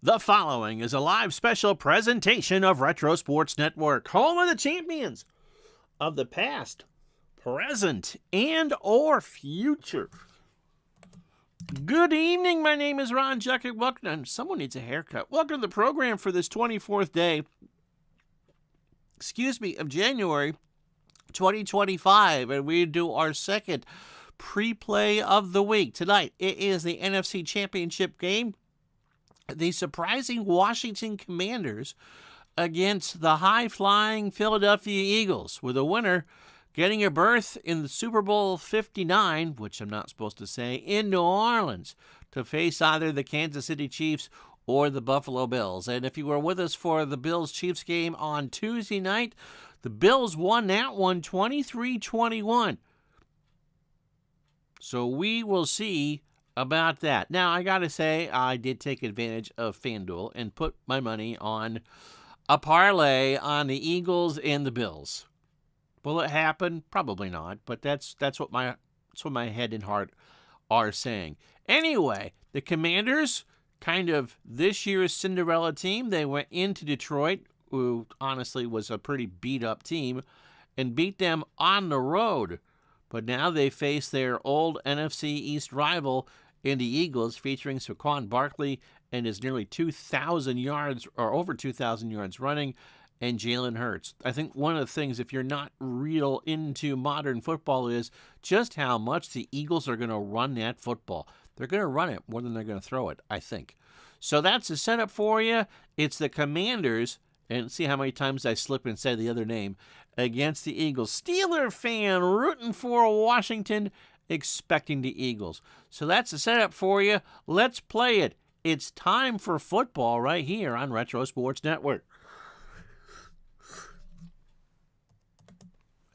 The following is a live special presentation of Retro Sports Network, home of the champions of the past, present, and or future. Good evening, my name is Ron Jeckett. Welcome, someone needs a haircut. Welcome to the program for this 24th day, of January 2025, and we do our second pre-play of the week. Tonight, it is the NFC Championship game. The surprising Washington Commanders against the high-flying Philadelphia Eagles, with a winner getting a berth in the Super Bowl 59, which I'm not supposed to say, in New Orleans, to face either the Kansas City Chiefs or the Buffalo Bills. And if you were with us for the Bills-Chiefs game on Tuesday night, the Bills won that one 23-21. So we will see about that. Now, I got to say, I did take advantage of FanDuel and put my money on a parlay on the Eagles and the Bills. Will it happen? Probably not, but that's what my head and heart are saying. Anyway, the Commanders, kind of this year's Cinderella team, they went into Detroit, who honestly was a pretty beat-up team, and beat them on the road. But now they face their old NFC East rival in the Eagles, featuring Saquon Barkley and his nearly 2,000 yards, or over 2,000 yards running, and Jalen Hurts. I think one of the things, if you're not real into modern football, is just how much the Eagles are going to run that football. They're going to run it more than they're going to throw it, I think. So that's the setup for you. It's the Commanders, and see how many times I slip and say the other name, against the Eagles. Steeler fan rooting for Washington, expecting the Eagles. So that's the setup for you. Let's play it. It's time for football right here on Retro Sports Network.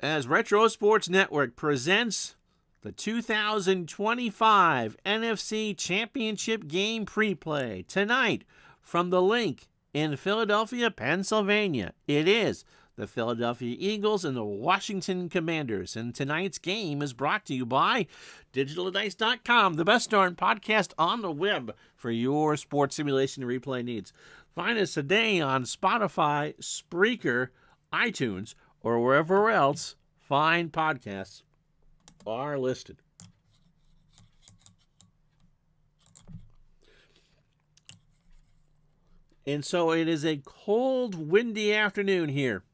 As Retro Sports Network presents the 2025 NFC Championship Game Pre-Play tonight from the link in Philadelphia, Pennsylvania. It is the Philadelphia Eagles and the Washington Commanders. And tonight's game is brought to you by DigitalDice.com, the best darn podcast on the web for your sports simulation and replay needs. Find us today on Spotify, Spreaker, iTunes, or wherever else fine podcasts are listed. And so it is a cold, windy afternoon here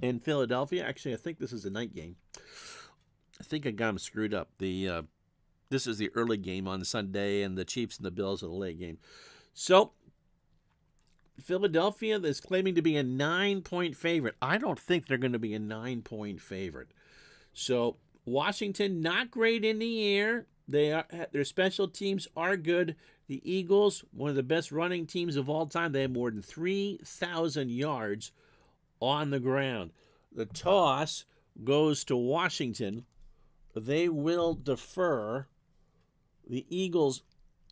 in Philadelphia. Actually, I think this is a night game. I think I got them screwed up. This is the early game on Sunday, and the Chiefs and the Bills are the late game. So Philadelphia is claiming to be a 9-point favorite. I don't think they're going to be a 9-point favorite. So Washington, not great in the air. Their special teams are good. The Eagles, one of the best running teams of all time. They have more than 3,000 yards on the ground. The toss goes to Washington. They will defer. The Eagles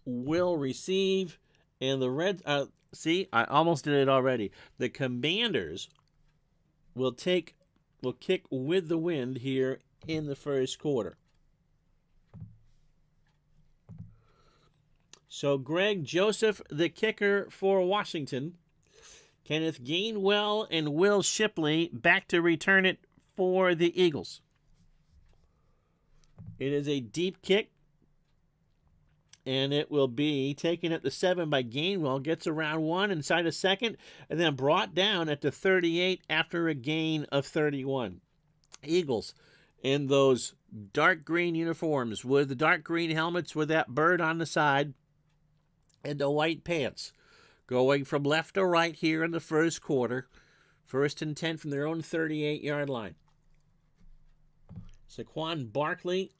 will receive. And the Reds, see, I almost did it already. The Commanders will kick with the wind here in the first quarter. So Greg Joseph, the kicker for Washington. Kenneth Gainwell and Will Shipley back to return it for the Eagles. It is a deep kick, and it will be taken at the 7 by Gainwell. Gets around one inside a second, and then brought down at the 38 after a gain of 31. Eagles in those dark green uniforms with the dark green helmets with that bird on the side and the white pants. Going from left to right here in the first quarter. 1st and 10 from their own 38-yard line. Saquon Barkley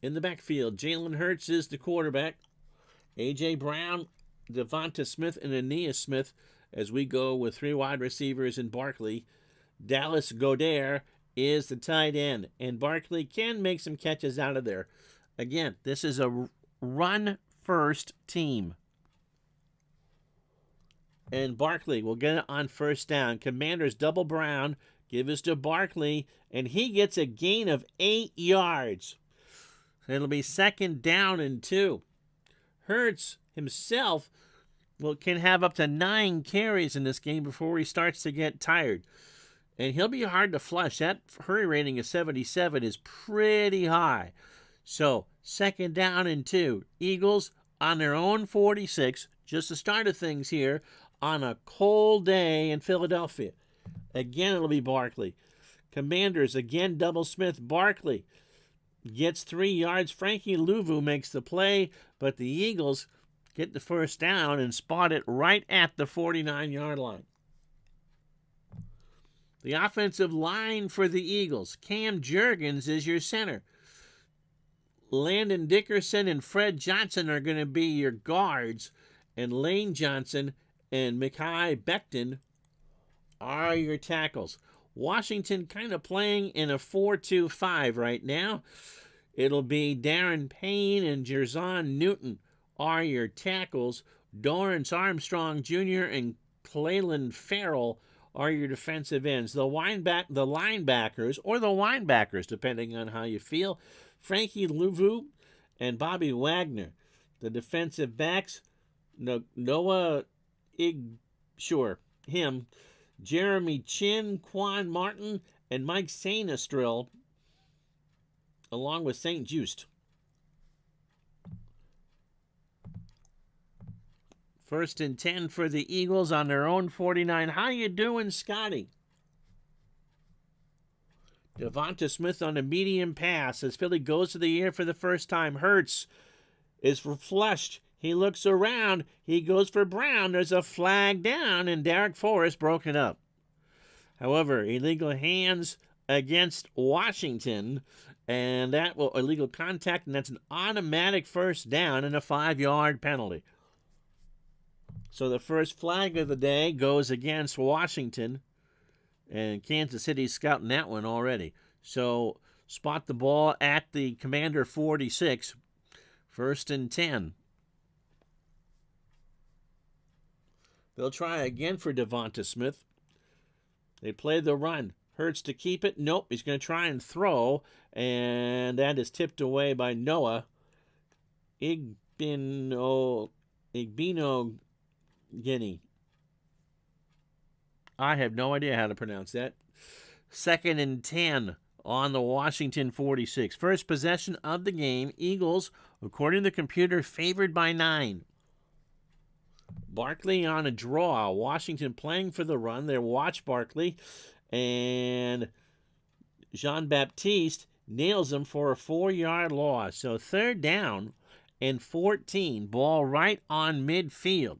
in the backfield. Jalen Hurts is the quarterback. A.J. Brown, Devonta Smith, and Aeneas Smith as we go with 3 wide receivers in Barkley. Dallas Goedert is the tight end, and Barkley can make some catches out of there. Again, this is a run-first team. And Barkley will get it on first down. Commanders double Brown, give us to Barkley, and he gets a gain of 8 yards. It'll be 2nd down and 2. Hurts himself can have up to 9 carries in this game before he starts to get tired. And he'll be hard to flush. That hurry rating of 77 is pretty high. So, 2nd down and 2. Eagles on their own 46, just the start of things here, on a cold day in Philadelphia. Again, it'll be Barkley. Commanders, again, double Smith. Barkley gets 3 yards. Frankie Louvu makes the play, but the Eagles get the first down and spot it right at the 49-yard line. The offensive line for the Eagles. Cam Jurgens is your center. Landon Dickerson and Fred Johnson are going to be your guards, and Lane Johnson and Mekhi Becton are your tackles. Washington kind of playing in a 4-2-5 right now. It'll be Darren Payne and Jerzon Newton are your tackles. Dorrance Armstrong Jr. and Cleland Farrell are your defensive ends. The linebackers, or the winebackers, depending on how you feel, Frankie Louvu and Bobby Wagner. The defensive backs, Noah him, Jeremy Chin, Quan Martin, and Mike Sainastrill, along with St. Just. 1st and 10 for the Eagles on their own 49. How you doing, Scotty? Devonta Smith on a medium pass as Philly goes to the air for the first time. Hurts is flushed. He looks around. He goes for Brown. There's a flag down, and Derek Forrest broken up. However, illegal hands against Washington, and that will illegal contact, and that's an automatic first down and a 5-yard penalty. So the first flag of the day goes against Washington, and Kansas City's scouting that one already. So spot the ball at the Commander 46, 1st and 10. They'll try again for Devonta Smith. They play the run. Hurts to keep it. Nope, he's going to try and throw, and that is tipped away by Noah Igbino Guinea. I have no idea how to pronounce that. 2nd and 10 on the Washington 46. First possession of the game. Eagles, according to the computer, favored by 9. Barkley on a draw. Washington playing for the run. They watch Barkley, and Jean-Baptiste nails him for a 4-yard loss. So 3rd down and 14. Ball right on midfield.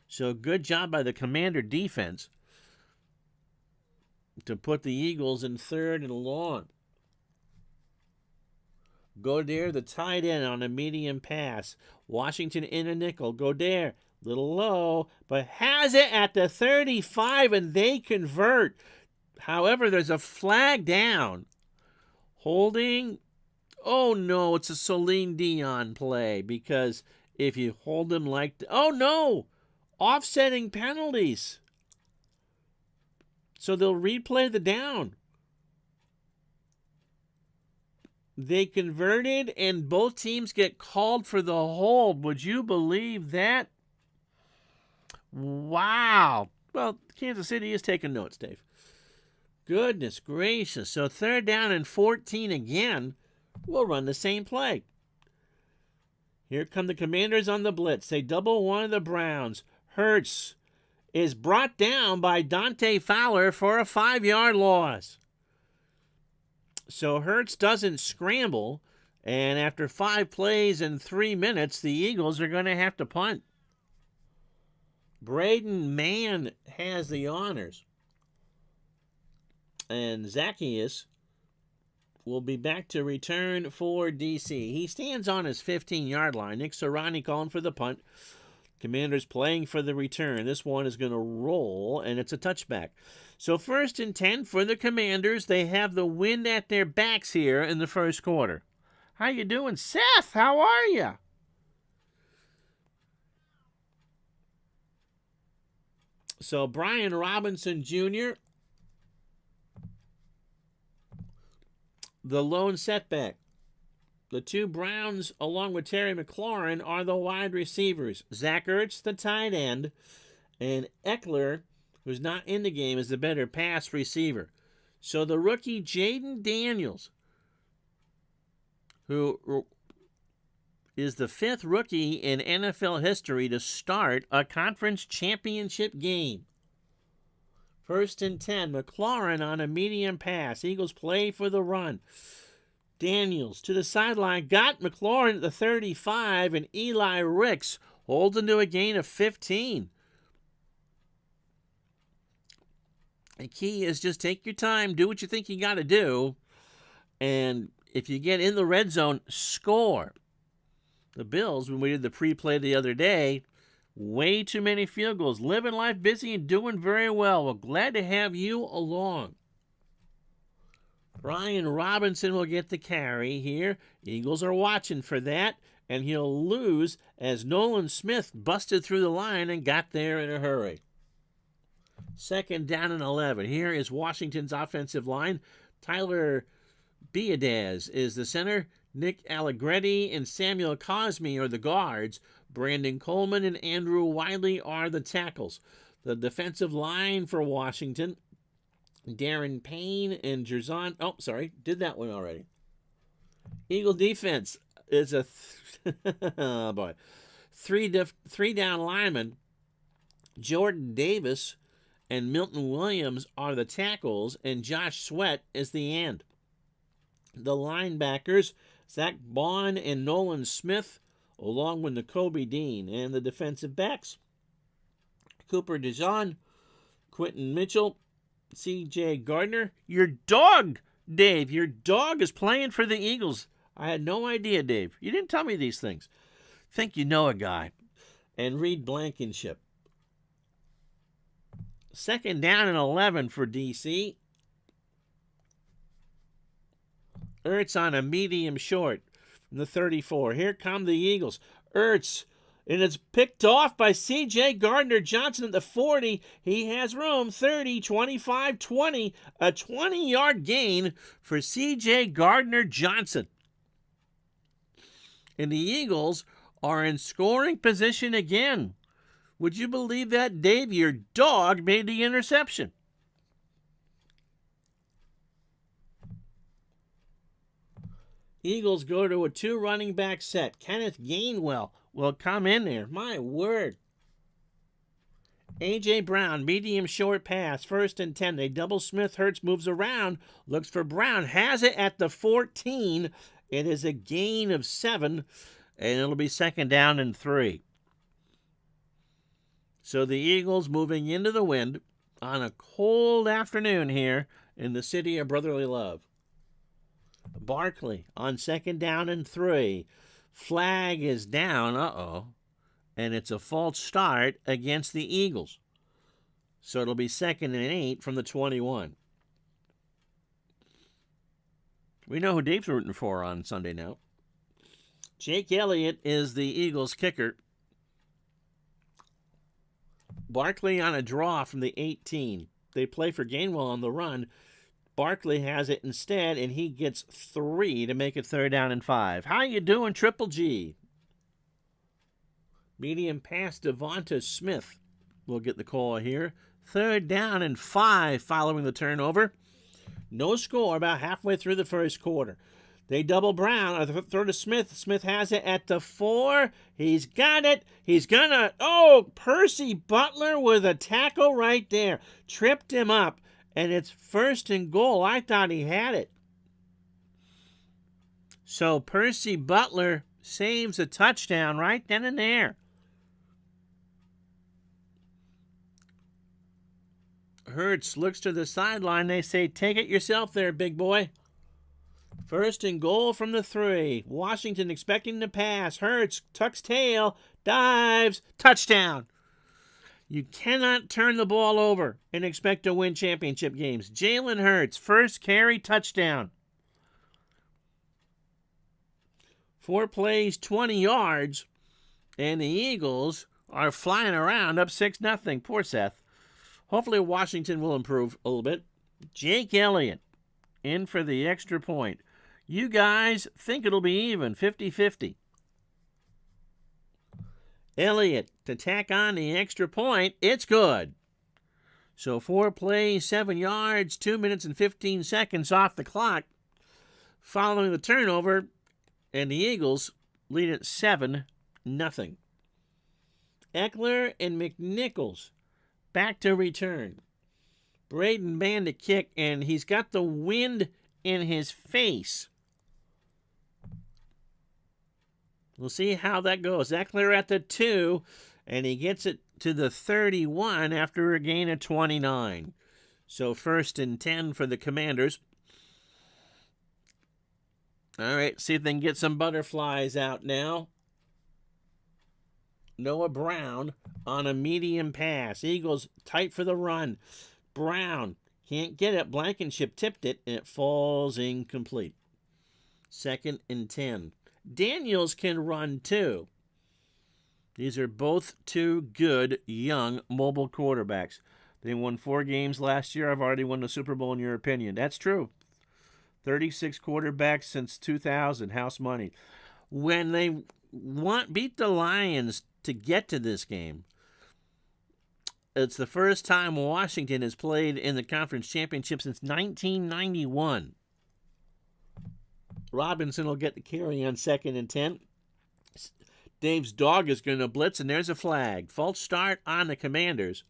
So good job by the Commander defense to put the Eagles in 3rd and long. Goddard, the tight end, on a medium pass. Washington in a nickel. Goddard, little low, but has it at the 35, and they convert. However, there's a flag down. Holding. Oh, no, it's a Celine Dion play, because if you hold him like... Oh, no! Offsetting penalties. So they'll replay the down. They converted, and both teams get called for the hold. Would you believe that? Wow. Well, Kansas City is taking notes, Dave. Goodness gracious. So 3rd down and 14 again. We'll run the same play. Here come the Commanders on the blitz. They double one of the Browns. Hurts is brought down by Dante Fowler for a 5-yard loss. So Hurts doesn't scramble, and after 5 plays and 3 minutes, the Eagles are going to have to punt. Braden Mann has the honors, and Zacchaeus will be back to return for D.C. He stands on his 15-yard line. Nick Sirianni calling for the punt. Commanders playing for the return. This one is going to roll, and it's a touchback. So 1st and 10 for the Commanders. They have the wind at their backs here in the first quarter. How you doing, Seth? How are you? So Brian Robinson Jr., the lone setback. The two Browns, along with Terry McLaurin, are the wide receivers. Zach Ertz, the tight end, and Eckler, who's not in the game, is the better pass receiver. So the rookie Jaden Daniels, who is the fifth rookie in NFL history to start a conference championship game. 1st and 10, McLaurin on a medium pass. Eagles play for the run. Daniels to the sideline, got McLaurin at the 35, and Eli Ricks holds into a gain of 15. The key is just take your time, do what you think you got to do, and if you get in the red zone, score. The Bills, when we did the pre-play the other day, way too many field goals. Living life busy and doing very well. We're glad to have you along. Brian Robinson will get the carry here. Eagles are watching for that, and he'll lose as Nolan Smith busted through the line and got there in a hurry. 2nd down and 11. Here is Washington's offensive line. Tyler Biadasz is the center. Nick Allegretti and Samuel Cosme are the guards. Brandon Coleman and Andrew Wiley are the tackles. The defensive line for Washington, Darren Payne and Jerzon. Oh, sorry, did that one already. Eagle defense is a oh boy, three down linemen. Jordan Davis and Milton Williams are the tackles, and Josh Sweat is the end. The linebackers, Zach Bond and Nolan Smith, along with Nakobe Dean, and the defensive backs, Cooper DeJean, Quentin Mitchell, C.J. Gardner. Your dog, Dave, your dog is playing for the Eagles. I had no idea, Dave. You didn't tell me these things. Think you know a guy. And Reed Blankenship. 2nd down and 11 for D.C. Ertz on a medium short from the 34. Here come the Eagles. Ertz, and it's picked off by C.J. Gardner-Johnson at the 40. He has room. 30, 25, 20. A 20-yard gain for C.J. Gardner-Johnson. And the Eagles are in scoring position again. Would you believe that, Dave? Your dog made the interception. Eagles go to a 2 running back set. Kenneth Gainwell will come in there. My word. A.J. Brown, medium short pass, 1st and 10. They double Smith. Hurts moves around, looks for Brown, has it at the 14. It is a gain of 7, and it'll be 2nd down and 3. So the Eagles moving into the wind on a cold afternoon here in the city of brotherly love. Barkley on 2nd down and 3. Flag is down, and it's a false start against the Eagles. So it'll be 2nd and 8 from the 21. We know who Dave's rooting for on Sunday now. Jake Elliott is the Eagles kicker. Barkley on a draw from the 18. They play for Gainwell on the run. Barkley has it instead, and he gets 3 to make it 3rd down and 5. How you doing, Triple G? Medium pass, Devonta Smith will get the call here. 3rd down and 5 following the turnover. No score about halfway through the first quarter. They double Brown, or throw to Smith. Smith has it at the 4. He's got it. He's gonna, Percy Butler with a tackle right there. Tripped him up. And it's 1st and goal. I thought he had it. So Percy Butler saves a touchdown right then and there. Hurts looks to the sideline. They say, take it yourself there, big boy. 1st and goal from the 3. Washington expecting to pass. Hurts tucks tail, dives, touchdown. You cannot turn the ball over and expect to win championship games. Jalen Hurts, 1st carry, touchdown. 4 plays, 20 yards, and the Eagles are flying around up 6-0. Poor Seth. Hopefully Washington will improve a little bit. Jake Elliott in for the extra point. You guys think it'll be even, 50-50. Elliott to tack on the extra point. It's good. So 4 plays, 7 yards, 2 minutes and 15 seconds off the clock following the turnover, and the Eagles lead at 7-0. Eckler and McNichols back to return. Braden Bandit kick, and he's got the wind in his face. We'll see how that goes. Eckler at the 2, and he gets it to the 31 after a gain of 29. So 1st and 10 for the Commanders. All right, see if they can get some butterflies out now. Noah Brown on a medium pass. Eagles tight for the run. Brown can't get it. Blankenship tipped it, and it falls incomplete. 2nd and 10. Daniels can run too. These are both two good, young, mobile quarterbacks. They won 4 games last year. I've already won the Super Bowl, in your opinion. That's true. 36 quarterbacks since 2000. House money. When they beat the Lions to get to this game, it's the first time Washington has played in the conference championship since 1991. Robinson will get the carry on 2nd and 10. Dave's dog is going to blitz, and there's a flag. False start on the Commanders.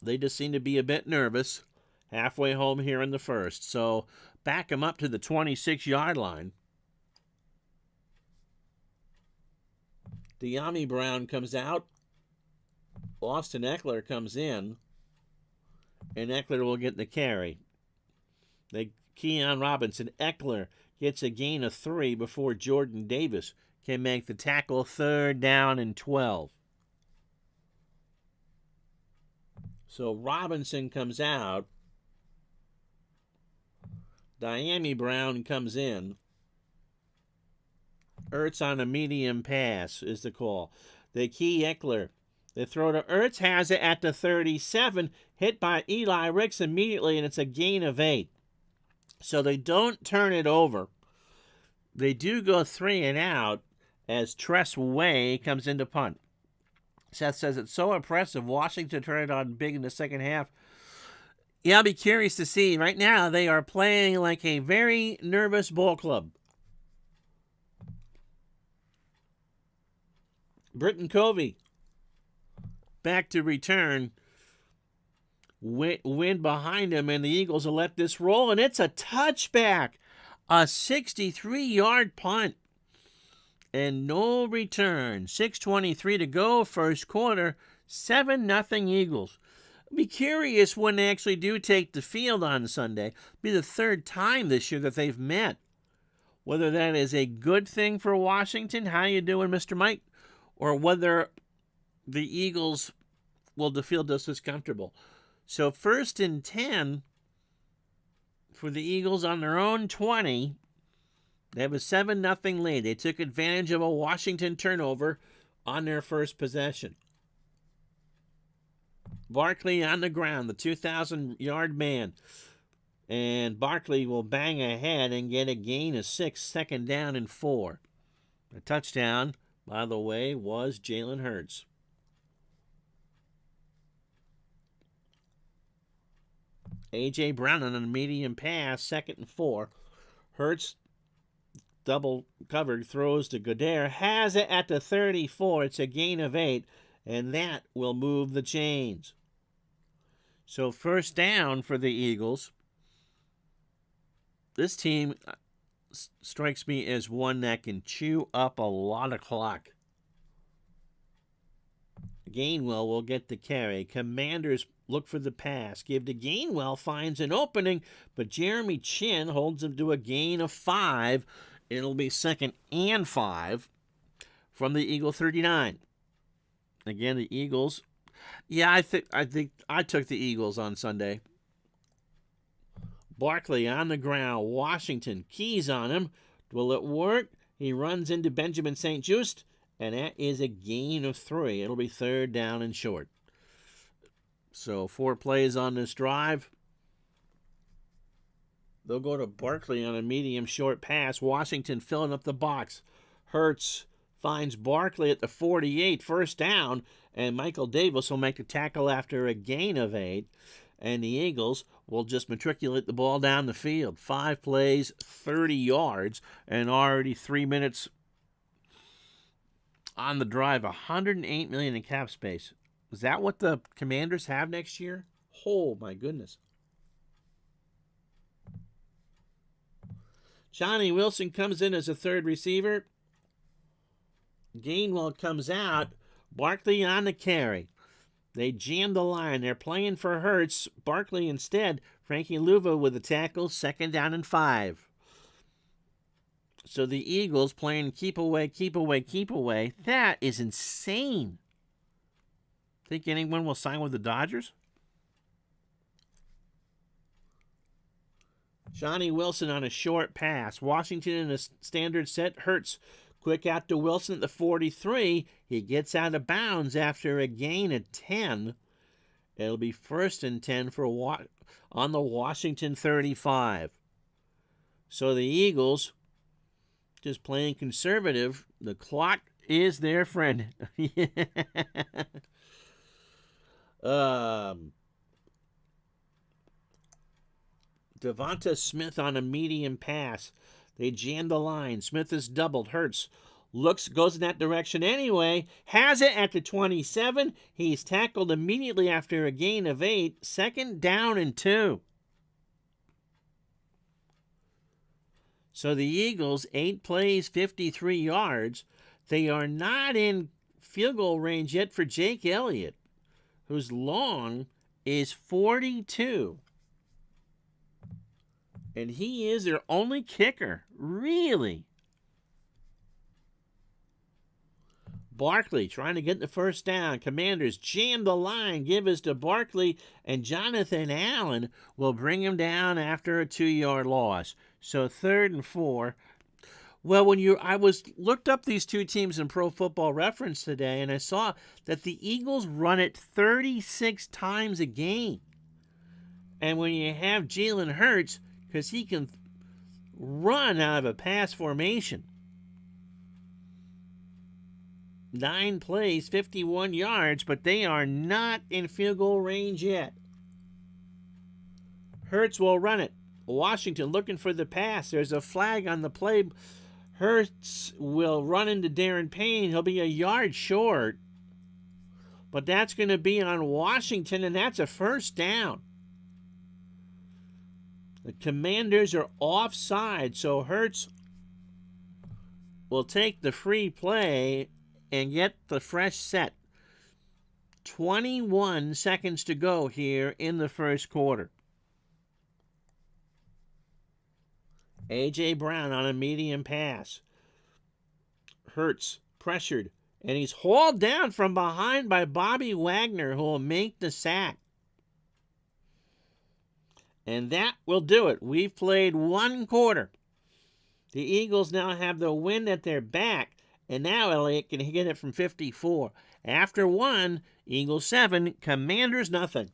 They just seem to be a bit nervous halfway home here in the first. So back them up to the 26-yard line. De'Ami Brown comes out. Austin Eckler comes in. And Eckler will get the carry. They key on Robinson. Eckler gets a gain of 3 before Jordan Davis can make the tackle. 3rd down and 12. So Robinson comes out. De'Ami Brown comes in. Ertz on a medium pass is the call. They key Eckler. They throw to Ertz, has it at the 37, hit by Eli Ricks immediately, and it's a gain of 8. So they don't turn it over. They do go 3 and out as Tress Way comes into punt. Seth says it's so impressive. Washington turned it on big in the second half. Yeah, I'll be curious to see. Right now, they are playing like a very nervous ball club. Britton Covey back to return. Wind behind him, and the Eagles will let this roll, and it's a touchback. A 63-yard punt. And no return. 6:23 to go, first quarter. 7-0 Eagles. I'll be curious when they actually do take the field on Sunday. It'll be the 3rd time this year that they've met. Whether that is a good thing for Washington, how you doing, Mr. Mike? Or whether the Eagles will feel just as comfortable. So 1st and 10 for the Eagles on their own 20. They have a 7-0 lead. They took advantage of a Washington turnover on their first possession. Barkley on the ground, the 2,000-yard man. And Barkley will bang ahead and get a gain of 6, 2nd down and 4. The touchdown, by the way, was Jalen Hurts. A.J. Brown on a medium pass, 2nd and 4. Hurts double covered, throws to Goddard, has it at the 34. It's a gain of 8, and that will move the chains. So 1st down for the Eagles. This team strikes me as one that can chew up a lot of clock. Gainwell will get the carry. Commanders look for the pass. Give to Gainwell, finds an opening, but Jeremy Chin holds him to a gain of 5. It'll be 2nd and 5 from the Eagle 39. Again, the Eagles. Yeah, I think I took the Eagles on Sunday. Barkley on the ground. Washington keys on him. Will it work? He runs into Benjamin St. Juste, and that is a gain of 3. It'll be 3rd down and short. So 4 plays on this drive. They'll go to Barkley on a medium short pass. Washington filling up the box. Hurts finds Barkley at the 48, first down, and Michael Davis will make the tackle after a gain of 8. And the Eagles will just matriculate the ball down the field. 5 plays, 30 yards, and already 3 minutes on the drive. $108 million in cap space. Is that what the Commanders have next year? Oh, my goodness. Johnny Wilson comes in as a third receiver. Gainwell comes out. Barkley on the carry. They jam the line. They're playing for Hurts. Barkley instead. Frankie Luva with the tackle. 2nd down and 5. So the Eagles playing keep away, keep away, keep away. That is insane. Think anyone will sign with the Dodgers? Johnny Wilson on a short pass. Washington in a standard set. Hurts quick out to Wilson at the 43. He gets out of bounds after a gain of 10. It'll be 1st and 10 on the Washington 35. So the Eagles just playing conservative. The clock is their friend. Devonta Smith on a medium pass. They jam the line. Smith is doubled. Hurts goes in that direction anyway. Has it at the 27. He's tackled immediately after a gain of 8. 2nd down and 2. So the Eagles, 8 plays, 53 yards. They are not in field goal range yet for Jake Elliott, whose long is 42. And he is their only kicker. Really? Barkley trying to get the first down. Commanders jam the line. Give us to Barkley. And Jonathan Allen will bring him down after a 2-yard loss. So 3rd and 4. Well, I looked up these two teams in Pro Football Reference today, and I saw that the Eagles run it 36 times a game. And when you have Jalen Hurts, because he can run out of a pass formation. 9 plays, 51 yards, but they are not in field goal range yet. Hurts will run it. Washington looking for the pass. There's a flag on the play. Hurts will run into Darren Payne. He'll be a yard short. But that's going to be on Washington, and that's a first down. The Commanders are offside, so Hurts will take the free play and get the fresh set. 21 seconds to go here in the first quarter. A.J. Brown on a medium pass. Hurts pressured, and he's hauled down from behind by Bobby Wagner, who will make the sack. And that will do it. We've played 1 quarter. The Eagles now have the wind at their back, and now Elliott can get it from 54. After 1, Eagles 7, Commanders nothing.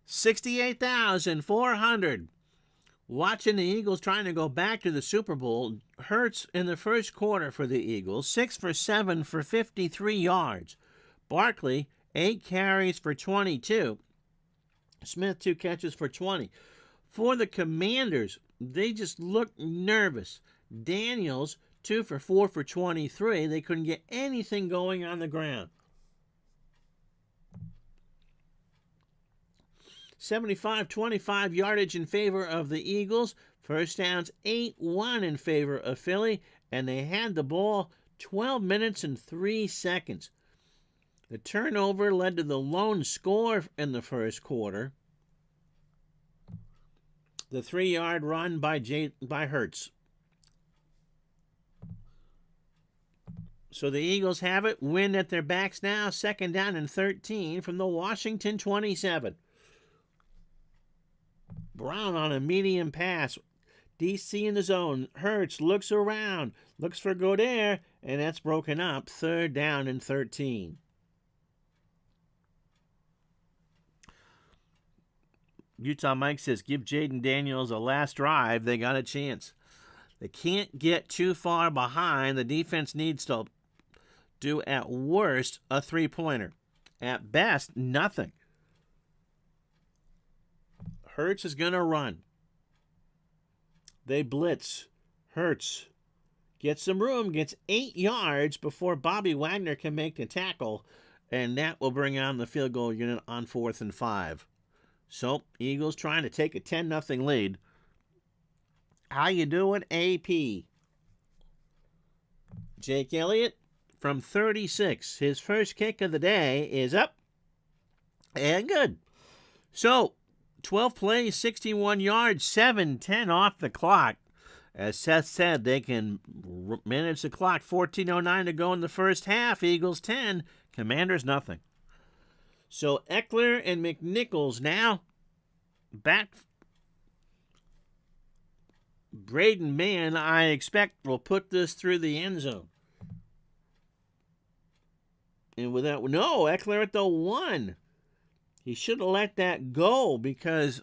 $68,400. Watching the Eagles trying to go back to the Super Bowl. Hurts in the first quarter for the Eagles, 6 for 7 for 53 yards. Barkley, 8 carries for 22. Smith, 2 catches for 20. For the Commanders, they just look nervous. Daniels, 2 for 4 for 23. They couldn't get anything going on the ground. 75-25 yardage in favor of the Eagles. First downs 8-1 in favor of Philly. And they had the ball 12 minutes and 3 seconds. The turnover led to the lone score in the first quarter. The 3-yard run by Hurts. So the Eagles have it. Wind at their backs now. 2nd down and 13 from the Washington 27. Brown on a medium pass. DC in the zone. Hurts looks around. Looks for Goddard. And that's broken up. 3rd down and 13. Utah Mike says, give Jaden Daniels a last drive. They got a chance. They can't get too far behind. The defense needs to do, at worst, a 3-pointer. At best, nothing. Hurts is going to run. They blitz. Hurts gets some room, gets 8 yards before Bobby Wagner can make the tackle, and that will bring on the field goal unit on 4th and 5. So, Eagles trying to take a 10-0 lead. How you doing, AP? Jake Elliott from 36. His first kick of the day is up and good. So, 12 plays, 61 yards, 7:10 off the clock. As Seth said, they can manage the clock. 14:09 to go in the first half. Eagles 10, Commanders nothing. So Eckler and McNichols now back. Braden Mann, I expect, will put this through the end zone. And without, no, Eckler at the 1. He should have let that go because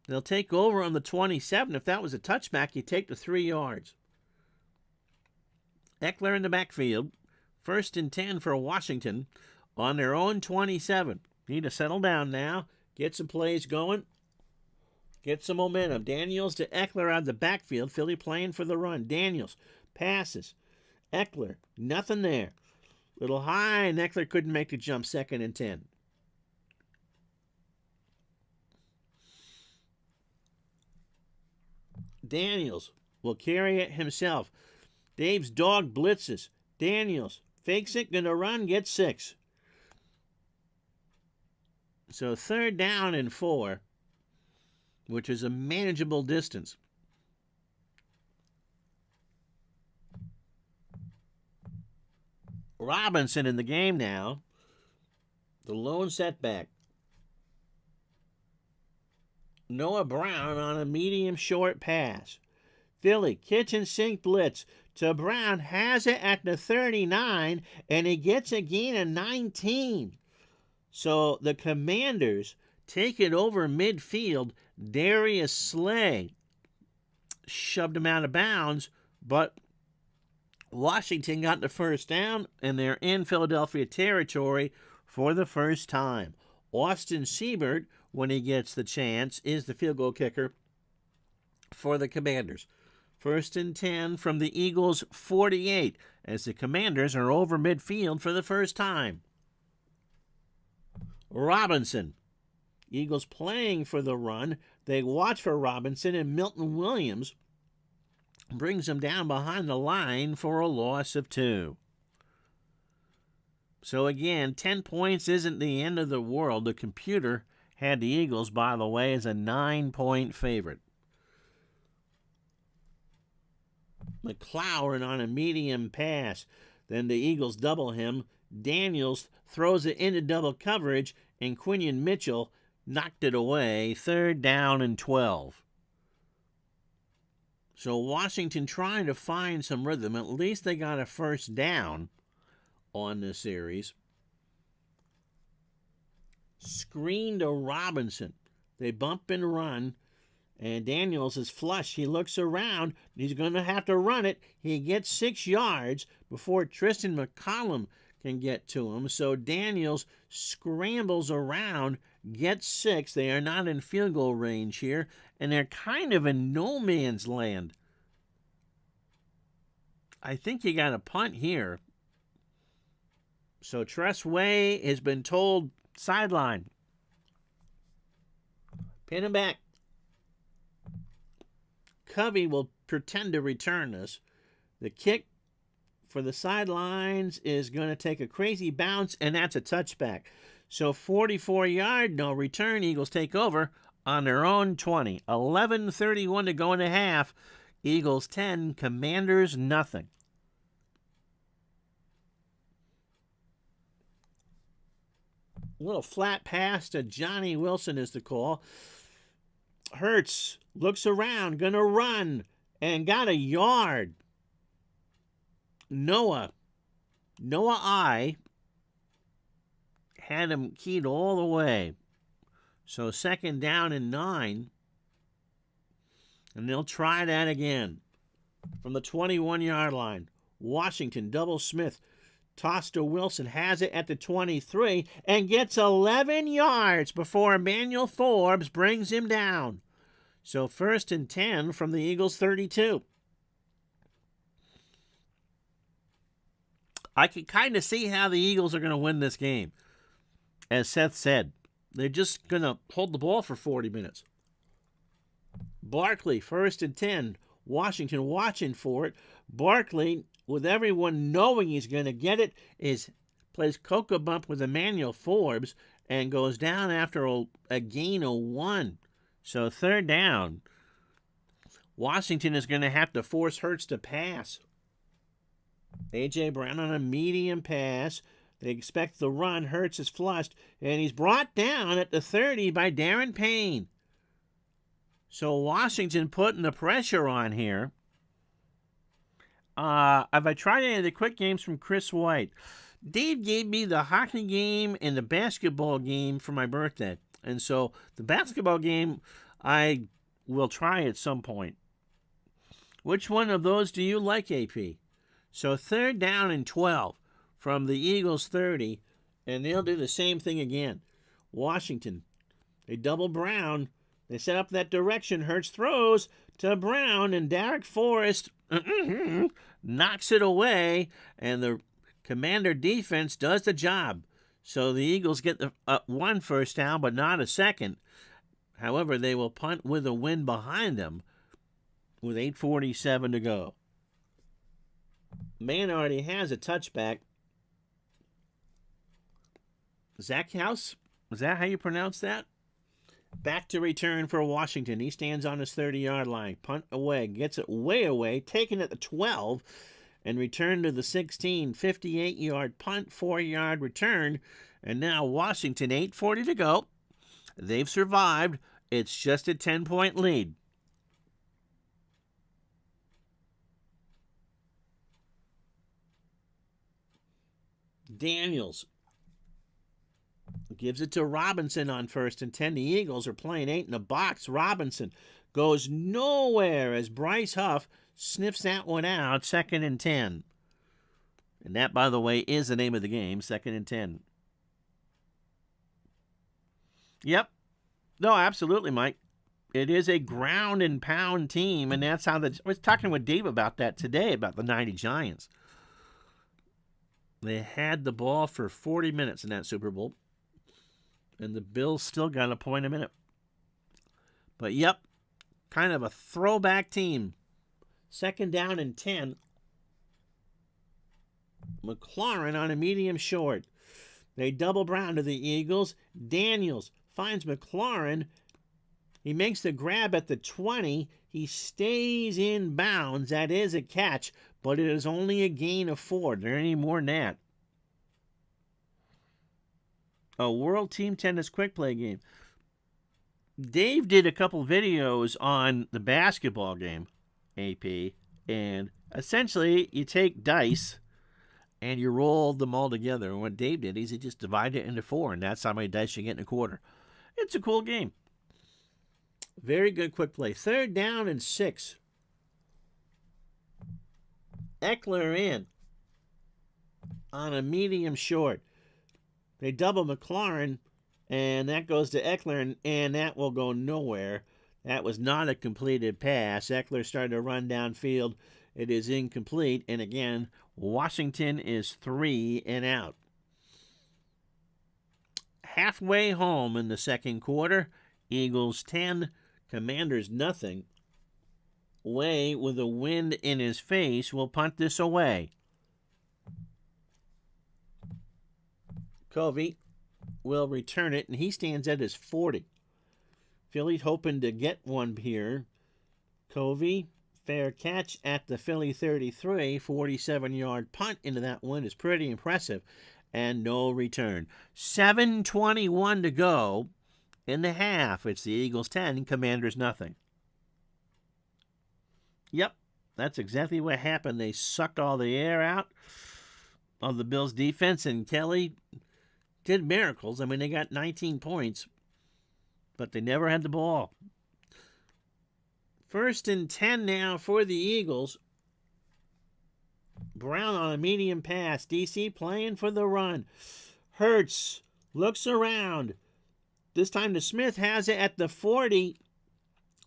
they'll take over on the 27. If that was a touchback, you take the 3 yards. Eckler in the backfield. 1st and 10 for Washington on their own 27. Need to settle down now. Get some plays going. Get some momentum. Daniels to Eckler out of the backfield. Philly playing for the run. Daniels passes. Eckler, nothing there. Little high, and Eckler couldn't make the jump. 2nd and 10. Daniels will carry it himself. Dave's dog blitzes. Daniels fakes it, gonna run, gets 6. So 3rd down and 4, which is a manageable distance. Robinson in the game now. The lone setback. Noah Brown on a medium short pass. Philly, kitchen sink blitz to Brown, has it at the 39, and he gets a gain of 19. So the Commanders take it over midfield. Darius Slay shoved him out of bounds, but Washington got the first down, and they're in Philadelphia territory for the first time. Austin Siebert, when he gets the chance, is the field goal kicker for the Commanders. 1st and 10 from the Eagles' 48, as the Commanders are over midfield for the first time. Robinson. Eagles playing for the run. They watch for Robinson, and Milton Williams brings him down behind the line for a loss of 2. So again, 10 points isn't the end of the world. The computer had the Eagles, by the way, as a 9-point favorite. McLaurin on a medium pass. Then the Eagles double him. Daniels throws it into double coverage, and Quinion Mitchell knocked it away. 3rd down and 12. So Washington trying to find some rhythm. At least they got a first down on this series. Screen to Robinson. They bump and run, and Daniels is flush. He looks around. He's going to have to run it. He gets 6 yards before Tristan McCollum can get to him. So Daniels scrambles around, gets 6. They are not in field goal range here, and they're kind of in no man's land. I think you got a punt here. So Tress Way has been told sideline. Pin him back. Covey will pretend to return this. The kick for the sidelines is going to take a crazy bounce, and that's a touchback. So 44-yard, no return. Eagles take over on their own 20. 11:31 to go in the half. Eagles 10, Commanders nothing. A little flat pass to Johnny Wilson is the call. Hurts looks around, going to run, and got a yard. Noah I had him keyed all the way. So 2nd down and 9. And they'll try that again. From the 21-yard line. Washington, double Smith. Toss to Wilson, has it at the 23, and gets 11 yards before Emmanuel Forbes brings him down. So 1st and 10 from the Eagles' 32. I can kind of see how the Eagles are going to win this game. As Seth said, they're just going to hold the ball for 40 minutes. Barkley, 1st and 10. Washington watching for it. Barkley, with everyone knowing he's going to get it, plays cocoa bump with Emmanuel Forbes and goes down after a gain of 1. So 3rd down. Washington is going to have to force Hurts to pass. A.J. Brown on a medium pass. They expect the run. Hurts is flushed, and he's brought down at the 30 by Darren Payne. So Washington putting the pressure on here. Have I tried any of the quick games from Chris White? Dave gave me the hockey game and the basketball game for my birthday. And so the basketball game I will try at some point. Which one of those do you like, AP? So 3rd down and 12 from the Eagles' 30, and they'll do the same thing again. Washington, they double Brown. They set up that direction. Hurts throws to Brown, and Derek Forrest knocks it away, and the Commander defense does the job. So the Eagles get the 1 first down, but not a second. However, they will punt with a wind behind them with 8:47 to go. Man already has a touchback. Zach House? Is that how you pronounce that? Back to return for Washington. He stands on his 30-yard line. Punt away. Gets it way away. Taken at the 12. And return to the 16. 58-yard punt. 4-yard return. And now Washington, 8:40 to go. They've survived. It's just a 10-point lead. Daniels gives it to Robinson on 1st and 10. The Eagles are playing 8 in the box. Robinson goes nowhere as Bryce Huff sniffs that one out. 2nd and 10. And that, by the way, is the name of the game. 2nd and 10. Yep. No, absolutely, Mike. It is a ground and pound team, and that's how I was talking with Dave about that today, about the 90 Giants. They had the ball for 40 minutes in that Super Bowl, and the Bills still got a point a minute. But, yep, kind of a throwback team. 2nd down and 10. McLaurin on a medium short. They double Brown to the Eagles. Daniels finds McLaurin. He makes the grab at the 20. He stays in bounds. That is a catch, but it is only a gain of 4. There ain't any more than that. A World Team Tennis Quick Play game. Dave did a couple videos on the basketball game, AP, and essentially you take dice and you roll them all together. And what Dave did is he just divided it into 4, and that's how many dice you get in a quarter. It's a cool game. Very good quick play. 3rd down and 6. Eckler in on a medium short. They double McLaurin, and that goes to Eckler, and that will go nowhere. That was not a completed pass. Eckler started to run downfield. It is incomplete, and again, Washington is 3 and out. Halfway home in the second quarter, Eagles 10, Commanders nothing. Way with a wind in his face will punt this away. Covey will return it, and he stands at his 40. Philly's hoping to get one here. Covey, fair catch at the Philly 33. 47-yard punt into that one is pretty impressive. And no return. 7:21 to go in the half. It's the Eagles 10, Commanders nothing. Yep, that's exactly what happened. They sucked all the air out of the Bills' defense, and Kelly did miracles. I mean, they got 19 points, but they never had the ball. 1st and 10 now for the Eagles. Brown on a medium pass. DC playing for the run. Hurts looks around. This time to Smith, has it at the 40.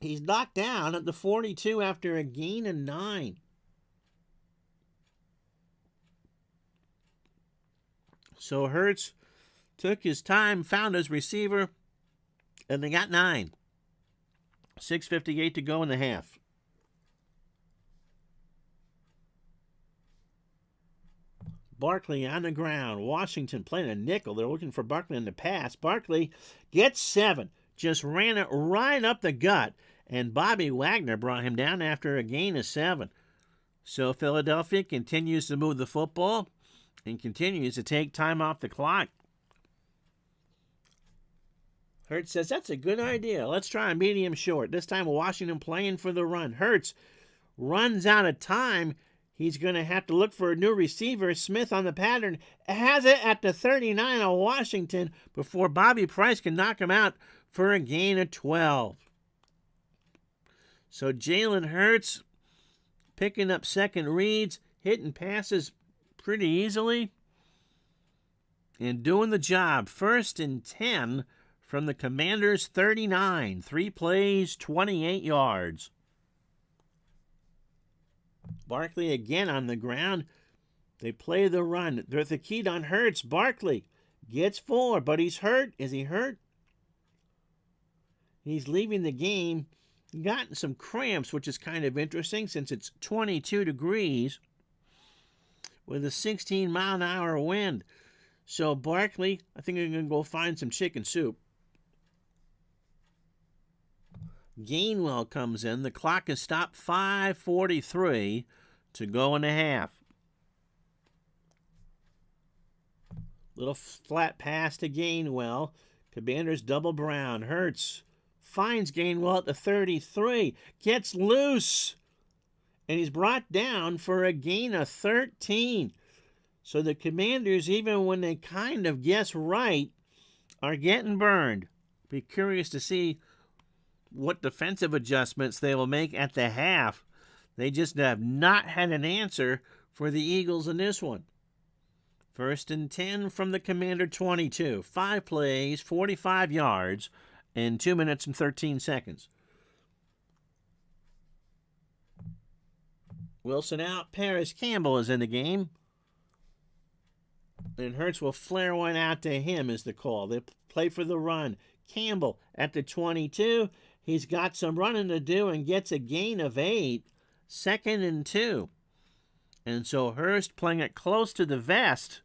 He's knocked down at the 42 after a gain of 9. So Hurts took his time, found his receiver, and they got 9. 6:58 to go in the half. Barkley on the ground. Washington playing a nickel. They're looking for Barkley in the pass. Barkley gets 7. Just ran it right up the gut. And Bobby Wagner brought him down after a gain of 7. So Philadelphia continues to move the football and continues to take time off the clock. Hurts says, that's a good idea. Let's try a medium short. This time Washington playing for the run. Hurts runs out of time. He's going to have to look for a new receiver. Smith on the pattern has it at the 39 of Washington before Bobby Price can knock him out for a gain of 12. So Jalen Hurts picking up second reads, hitting passes pretty easily, and doing the job. 1st and 10 from the Commanders' 39. 3 plays, 28 yards. Barkley again on the ground. They play the run. They're the key on Hurts. Barkley gets 4, but he's hurt. Is he hurt? He's leaving the game. Gotten some cramps, which is kind of interesting since it's 22 degrees with a 16-mile-an-hour wind. So Barkley, I think I'm going to go find some chicken soup. Gainwell comes in. The clock is stopped. 5:43 to go in the half. Little flat pass to Gainwell. Commanders double Brown. Hurts finds Gainwell at the 33. Gets loose. And he's brought down for a gain of 13. So the Commanders, even when they kind of guess right, are getting burned. Be curious to see what defensive adjustments they will make at the half. They just have not had an answer for the Eagles in this one. 1st and 10 from the Commander 22. 5 plays, 45 yards, in 2 minutes and 13 seconds. Wilson out. Paris Campbell is in the game. And Hurts will flare one out to him is the call. They play for the run. Campbell at the 22. He's got some running to do and gets a gain of 8. 2nd and 2. And so Hurst playing it close to the vest.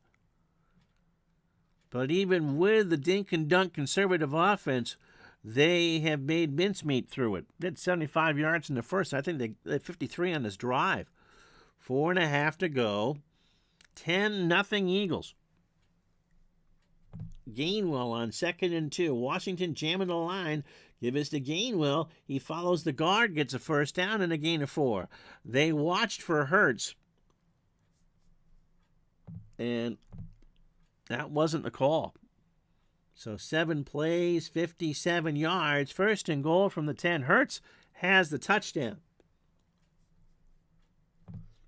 But even with the dink and dunk conservative offense, they have made mincemeat through it. They had 75 yards in the first. I think they had 53 on this drive. 4.5 to go. 10-0 Eagles. Gainwell on 2nd and 2. Washington jamming the line. Give us to Gainwell. He follows the guard, gets a first down, and a gain of 4. They watched for Hurts. And that wasn't the call. So 7 plays, 57 yards. 1st and goal from the 10. Hurts has the touchdown.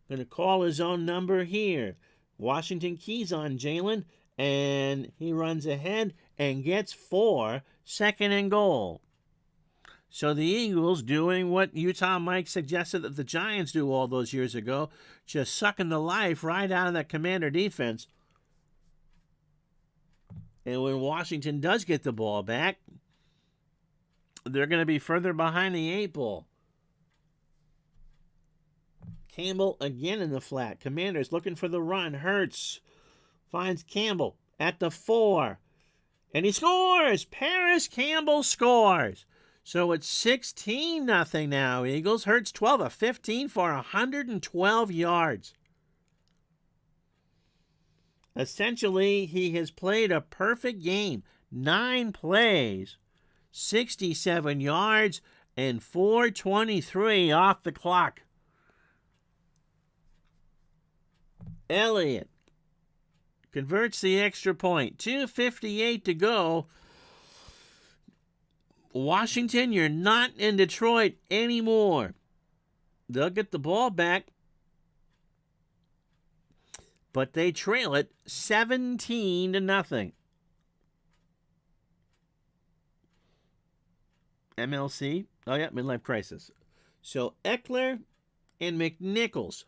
Going to call his own number here. Washington keys on Jalen, and he runs ahead and gets 4. 2nd and goal. So the Eagles doing what Utah Mike suggested that the Giants do all those years ago, just sucking the life right out of that Commander defense. And when Washington does get the ball back, they're going to be further behind the 8 ball. Campbell again in the flat. Commanders looking for the run. Hurts finds Campbell at the 4. And he scores! Paris Campbell scores. So it's 16-0 now, Eagles. Hurts 12 of 15 for 112 yards. Essentially, he has played a perfect game. 9 plays, 67 yards, and 4:23 off the clock. Elliott converts the extra point. 2:58 to go. Washington, you're not in Detroit anymore. They'll get the ball back, but they trail it 17-0. MLC. Oh, yeah, midlife crisis. So Eckler and McNichols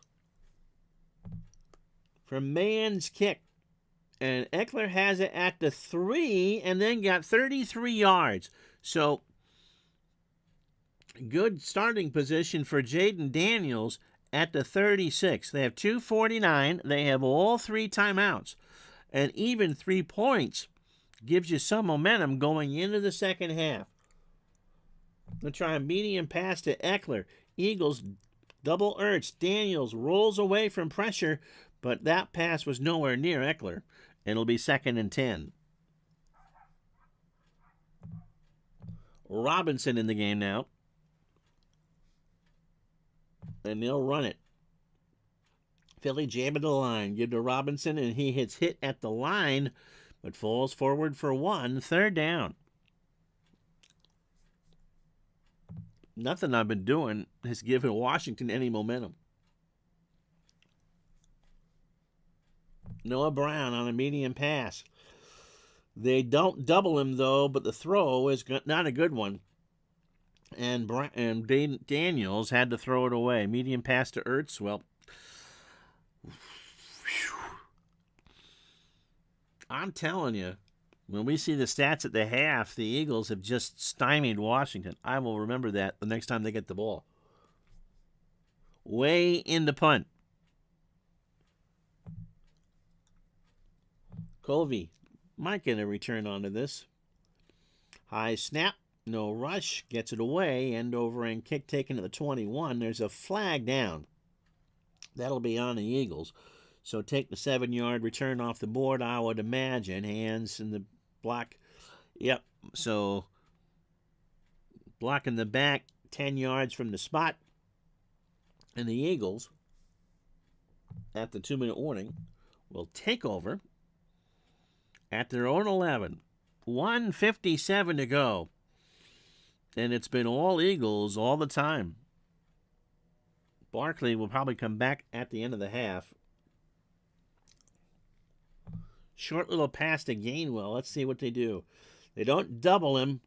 from Mann's kick. And Eckler has it at the 3 and then got 33 yards. So good starting position for Jaden Daniels at the 36. They have 2:49. They have all 3 timeouts. And even 3 points gives you some momentum going into the second half. They'll try a medium pass to Eckler. Eagles double Ertz. Daniels rolls away from pressure, but that pass was nowhere near Eckler. It'll be 2nd and 10. Robinson in the game now. And they'll run it. Philly jamming the line. Give to Robinson, and he hits hit at the line, but falls forward for 1. 3rd down. Nothing I've been doing has given Washington any momentum. Noah Brown on a medium pass. They don't double him, though, but the throw is not a good one. And Daniels had to throw it away. Medium pass to Ertz. Well, I'm telling you, when we see the stats at the half, the Eagles have just stymied Washington. I will remember that the next time they get the ball. Way in the punt. Colvey might get a return onto this. High snap, no rush, gets it away, end over and kick taken at the 21. There's a flag down. That'll be on the Eagles. So take the 7-yard return off the board, I would imagine. Hands in the block. Yep, so block in the back, 10 yards from the spot. And the Eagles, at the 2-minute warning, will take over at their own 11. 1:57 to go. And it's been all Eagles all the time. Barkley will probably come back at the end of the half. Short little pass to Gainwell. Let's see what they do. They don't double him.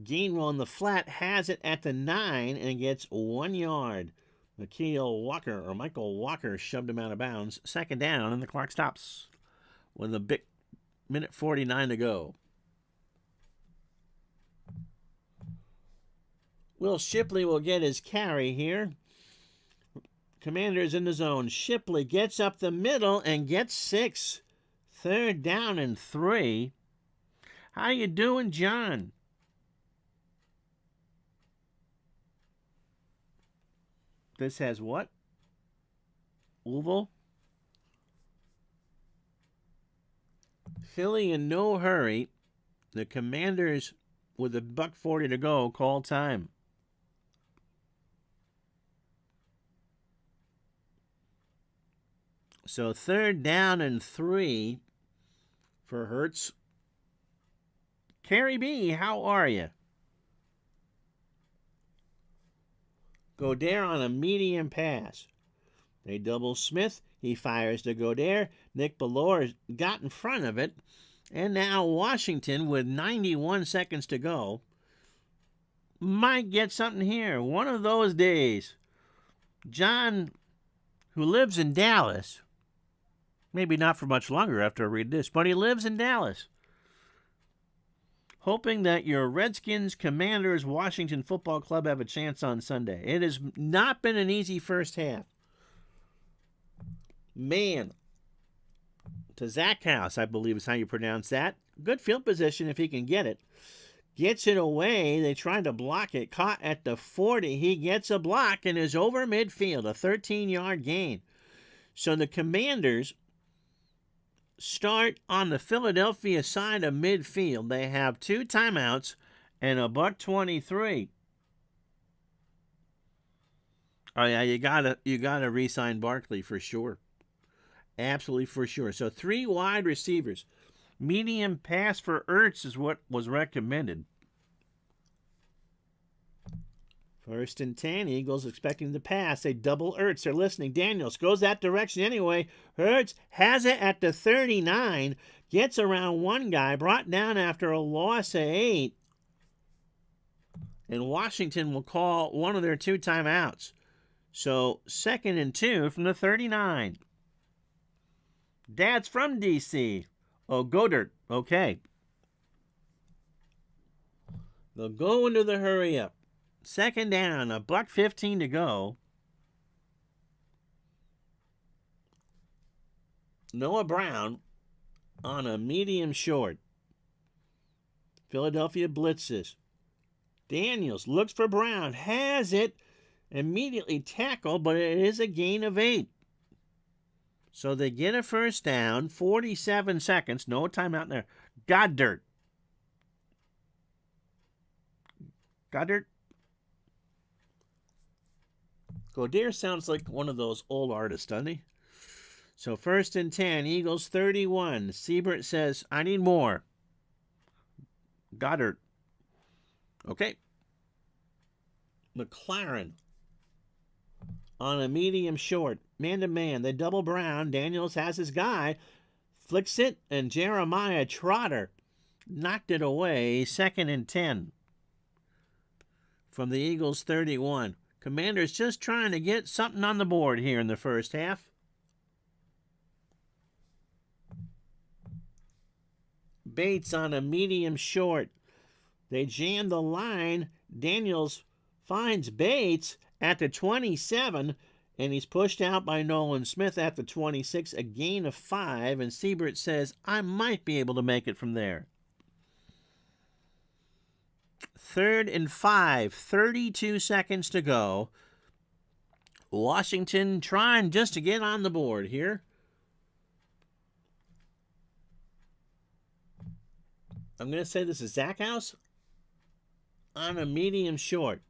Gainwell in the flat has it at the 9 and gets 1 yard. Michael Walker shoved him out of bounds. 2nd down, and the clock stops with a big minute 49 to go. Will Shipley will get his carry here. Commanders in the zone. Shipley gets up the middle and gets 6. 3rd down and 3. How you doing, John? This has what? Oval? Philly in no hurry. The Commanders with $1:40 to go call time. So 3rd down and 3 for Hurts. Carrie B, how are you? Goddard on a medium pass. They double Smith. He fires to Goddard. Nick Bellore got in front of it. And now Washington, with 91 seconds to go, might get something here. One of those days. John, who lives in Dallas, maybe not for much longer after I read this, but he lives in Dallas, hoping that your Redskins, Commanders, Washington Football Club have a chance on Sunday. It has not been an easy first half. Man, to Zach House, I believe is how you pronounce that. Good field position if he can get it. Gets it away. They tried to block it. Caught at the 40. He gets a block and is over midfield. A 13-yard gain. So the Commanders start on the Philadelphia side of midfield. They have 2 timeouts and a $1.23. Oh yeah, you gotta re-sign Barkley for sure. Absolutely for sure. So 3 wide receivers. Medium pass for Ertz is what was recommended. 1st and 10. Eagles expecting the pass. They double Ertz. They're listening. Daniels goes that direction anyway. Ertz has it at the 39. Gets around one guy. Brought down after a loss of 8. And Washington will call one of their 2 timeouts. So 2nd and 2 from the 39. Dad's from D.C. Oh, Goddard. Okay. They'll go into the hurry up. 2nd down, a $1.15 to go. Noah Brown on a medium short. Philadelphia blitzes. Daniels looks for Brown. Has it. Immediately tackled, but it is a gain of 8. So they get a 1st down, 47 seconds, no timeout there. Goddard. Goddard sounds like one of those old artists, doesn't he? So 1st and 10, Eagles 31. Siebert says, I need more. Goddard. Okay. McLaren on a medium short. Man-to-man. They double Brown. Daniels has his guy. Flicks it, and Jeremiah Trotter knocked it away. 2nd and 10 from the Eagles 31. Commanders just trying to get something on the board here in the first half. Bates on a medium short. They jam the line. Daniels finds Bates at the 27, and he's pushed out by Nolan Smith at the 26, a gain of 5, and Siebert says, I might be able to make it from there. 3rd and 5, 32 seconds to go. Washington trying just to get on the board here. I'm going to say this is Zach House on a medium short.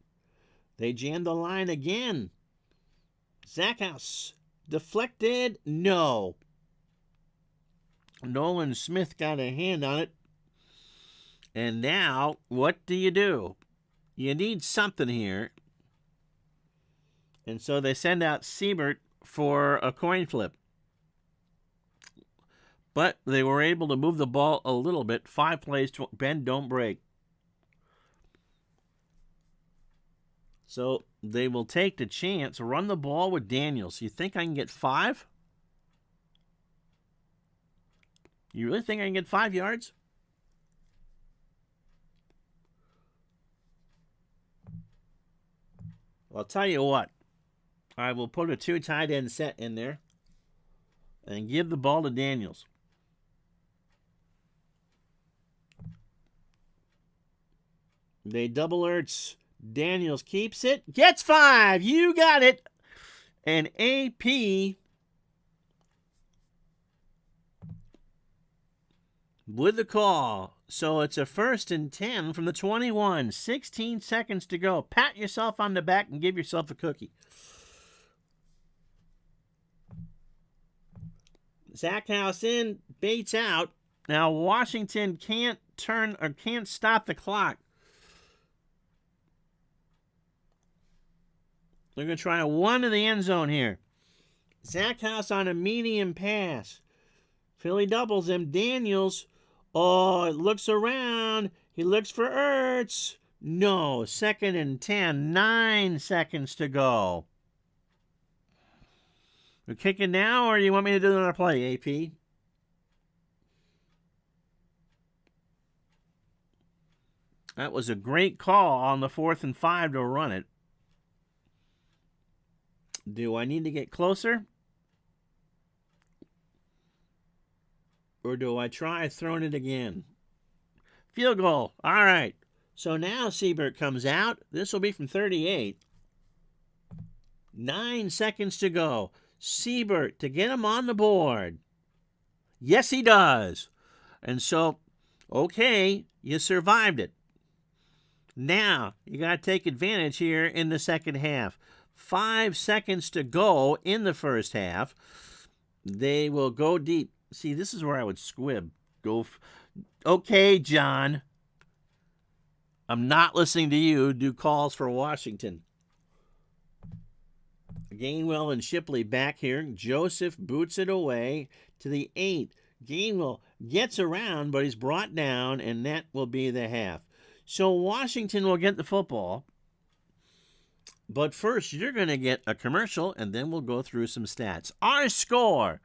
They jam the line again. Zach House deflected. No. Nolan Smith got a hand on it. And now, what do? You need something here. And so they send out Siebert for a coin flip. But they were able to move the ball a little bit. 5 plays, bend, don't break. So they will take the chance, run the ball with Daniels. You think I can get 5? You really think I can get 5 yards? Well, I'll tell you what. I will put a 2 tight end set in there and give the ball to Daniels. They double Ertz. Daniels keeps it. Gets 5. You got it. And AP with the call. So it's a 1st and 10 from the 21. 16 seconds to go. Pat yourself on the back and give yourself a cookie. Zach House in. Bates out. Now Washington can't stop the clock. They're going to try one in the end zone here. Zach House on a medium pass. Philly doubles him. Daniels. Oh, it looks around. He looks for Ertz. No. 2nd and 10. 9 seconds to go. We're kicking now, or you want me to do another play, AP? That was a great call on the 4th and 5 to run it. Do I need to get closer? Or do I try throwing it again? Field goal. All right. So now Siebert comes out. This will be from 38. 9 seconds to go. Siebert to get him on the board. Yes, he does. And so, okay, you survived it. Now, you got to take advantage here in the second half. 5 seconds to go in the first half. They will go deep. See, this is where I would squib. Okay, John. I'm not listening to you do calls for Washington. Gainwell and Shipley back here. Joseph boots it away to the 8. Gainwell gets around, but he's brought down, and that will be the half. So Washington will get the football. But first, you're going to get a commercial, and then we'll go through some stats. Our score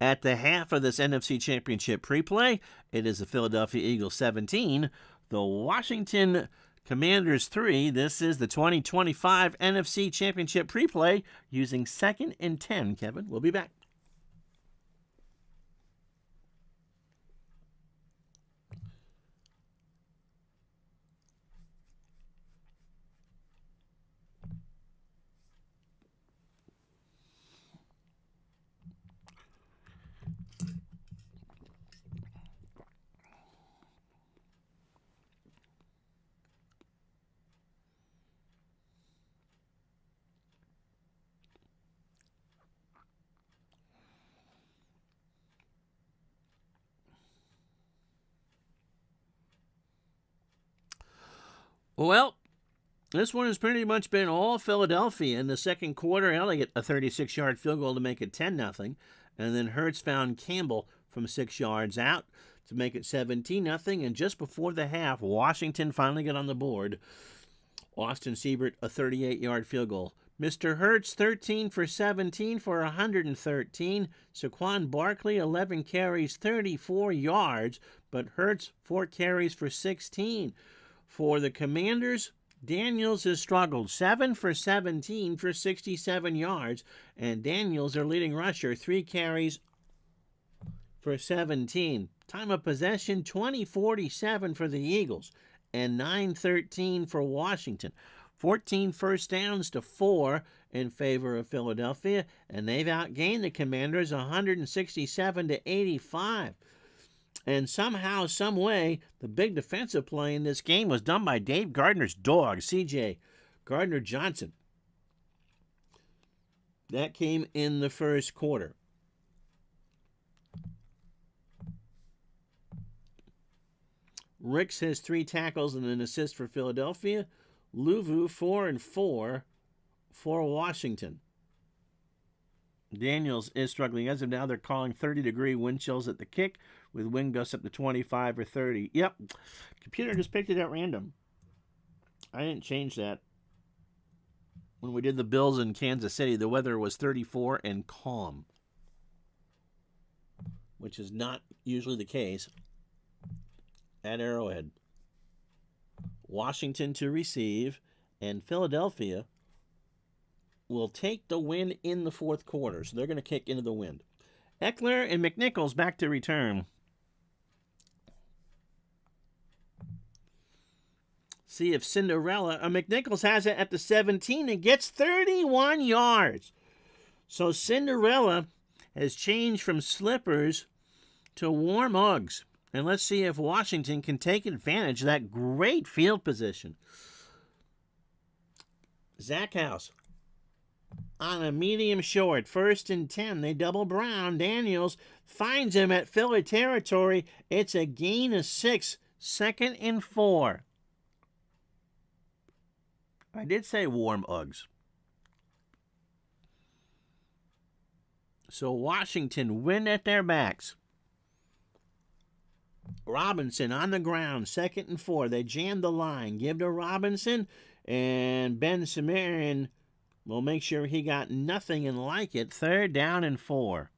at the half of this NFC Championship pre-play, it is the Philadelphia Eagles 17, the Washington Commanders 3. This is the 2025 NFC Championship pre-play using 2nd and 10. Kevin, we'll be back. Well, this one has pretty much been all Philadelphia. In the second quarter, they get a 36-yard field goal to make it 10-0. And then Hurts found Campbell from 6 yards out to make it 17-0. And just before the half, Washington finally got on the board. Austin Siebert, a 38-yard field goal. Mr. Hurts, 13 for 17 for 113. Saquon Barkley, 11 carries, 34 yards. But Hurts, 4 carries for 16. For the Commanders, Daniels has struggled. 7 for 17 for 67 yards. And Daniels, their leading rusher, 3 carries for 17. Time of possession, 20-47 for the Eagles. And 9-13 for Washington. 14 first downs to 4 in favor of Philadelphia. And they've outgained the Commanders 167-85. And somehow, some way, the big defensive play in this game was done by Dave Gardner's dog, C.J. Gardner-Johnson. That came in the first quarter. Ricks has 3 tackles and an assist for Philadelphia. Luvu, 4 and 4 for Washington. Daniels is struggling. As of now, they're calling 30-degree wind chills at the kick with wind gusts up to 25 or 30. Yep. Computer just picked it at random. I didn't change that. When we did the Bills in Kansas City, the weather was 34 and calm, which is not usually the case at Arrowhead. Washington to receive, and Philadelphia will take the win in the fourth quarter. So they're going to kick into the wind. Eckler and McNichols back to return. See if Cinderella, McNichols has it at the 17 and gets 31 yards. So Cinderella has changed from slippers to warm Uggs. And let's see if Washington can take advantage of that great field position. Zach House on a medium short. 1st and 10. They double Brown. Daniels finds him at Philly territory. It's a gain of 6. 2nd and 4. I did say warm Uggs. So Washington win at their backs. Robinson on the ground, 2nd and 4. They jam the line. Give to Robinson, and Ben Sumerian will make sure he got nothing and like it. 3rd down and 4.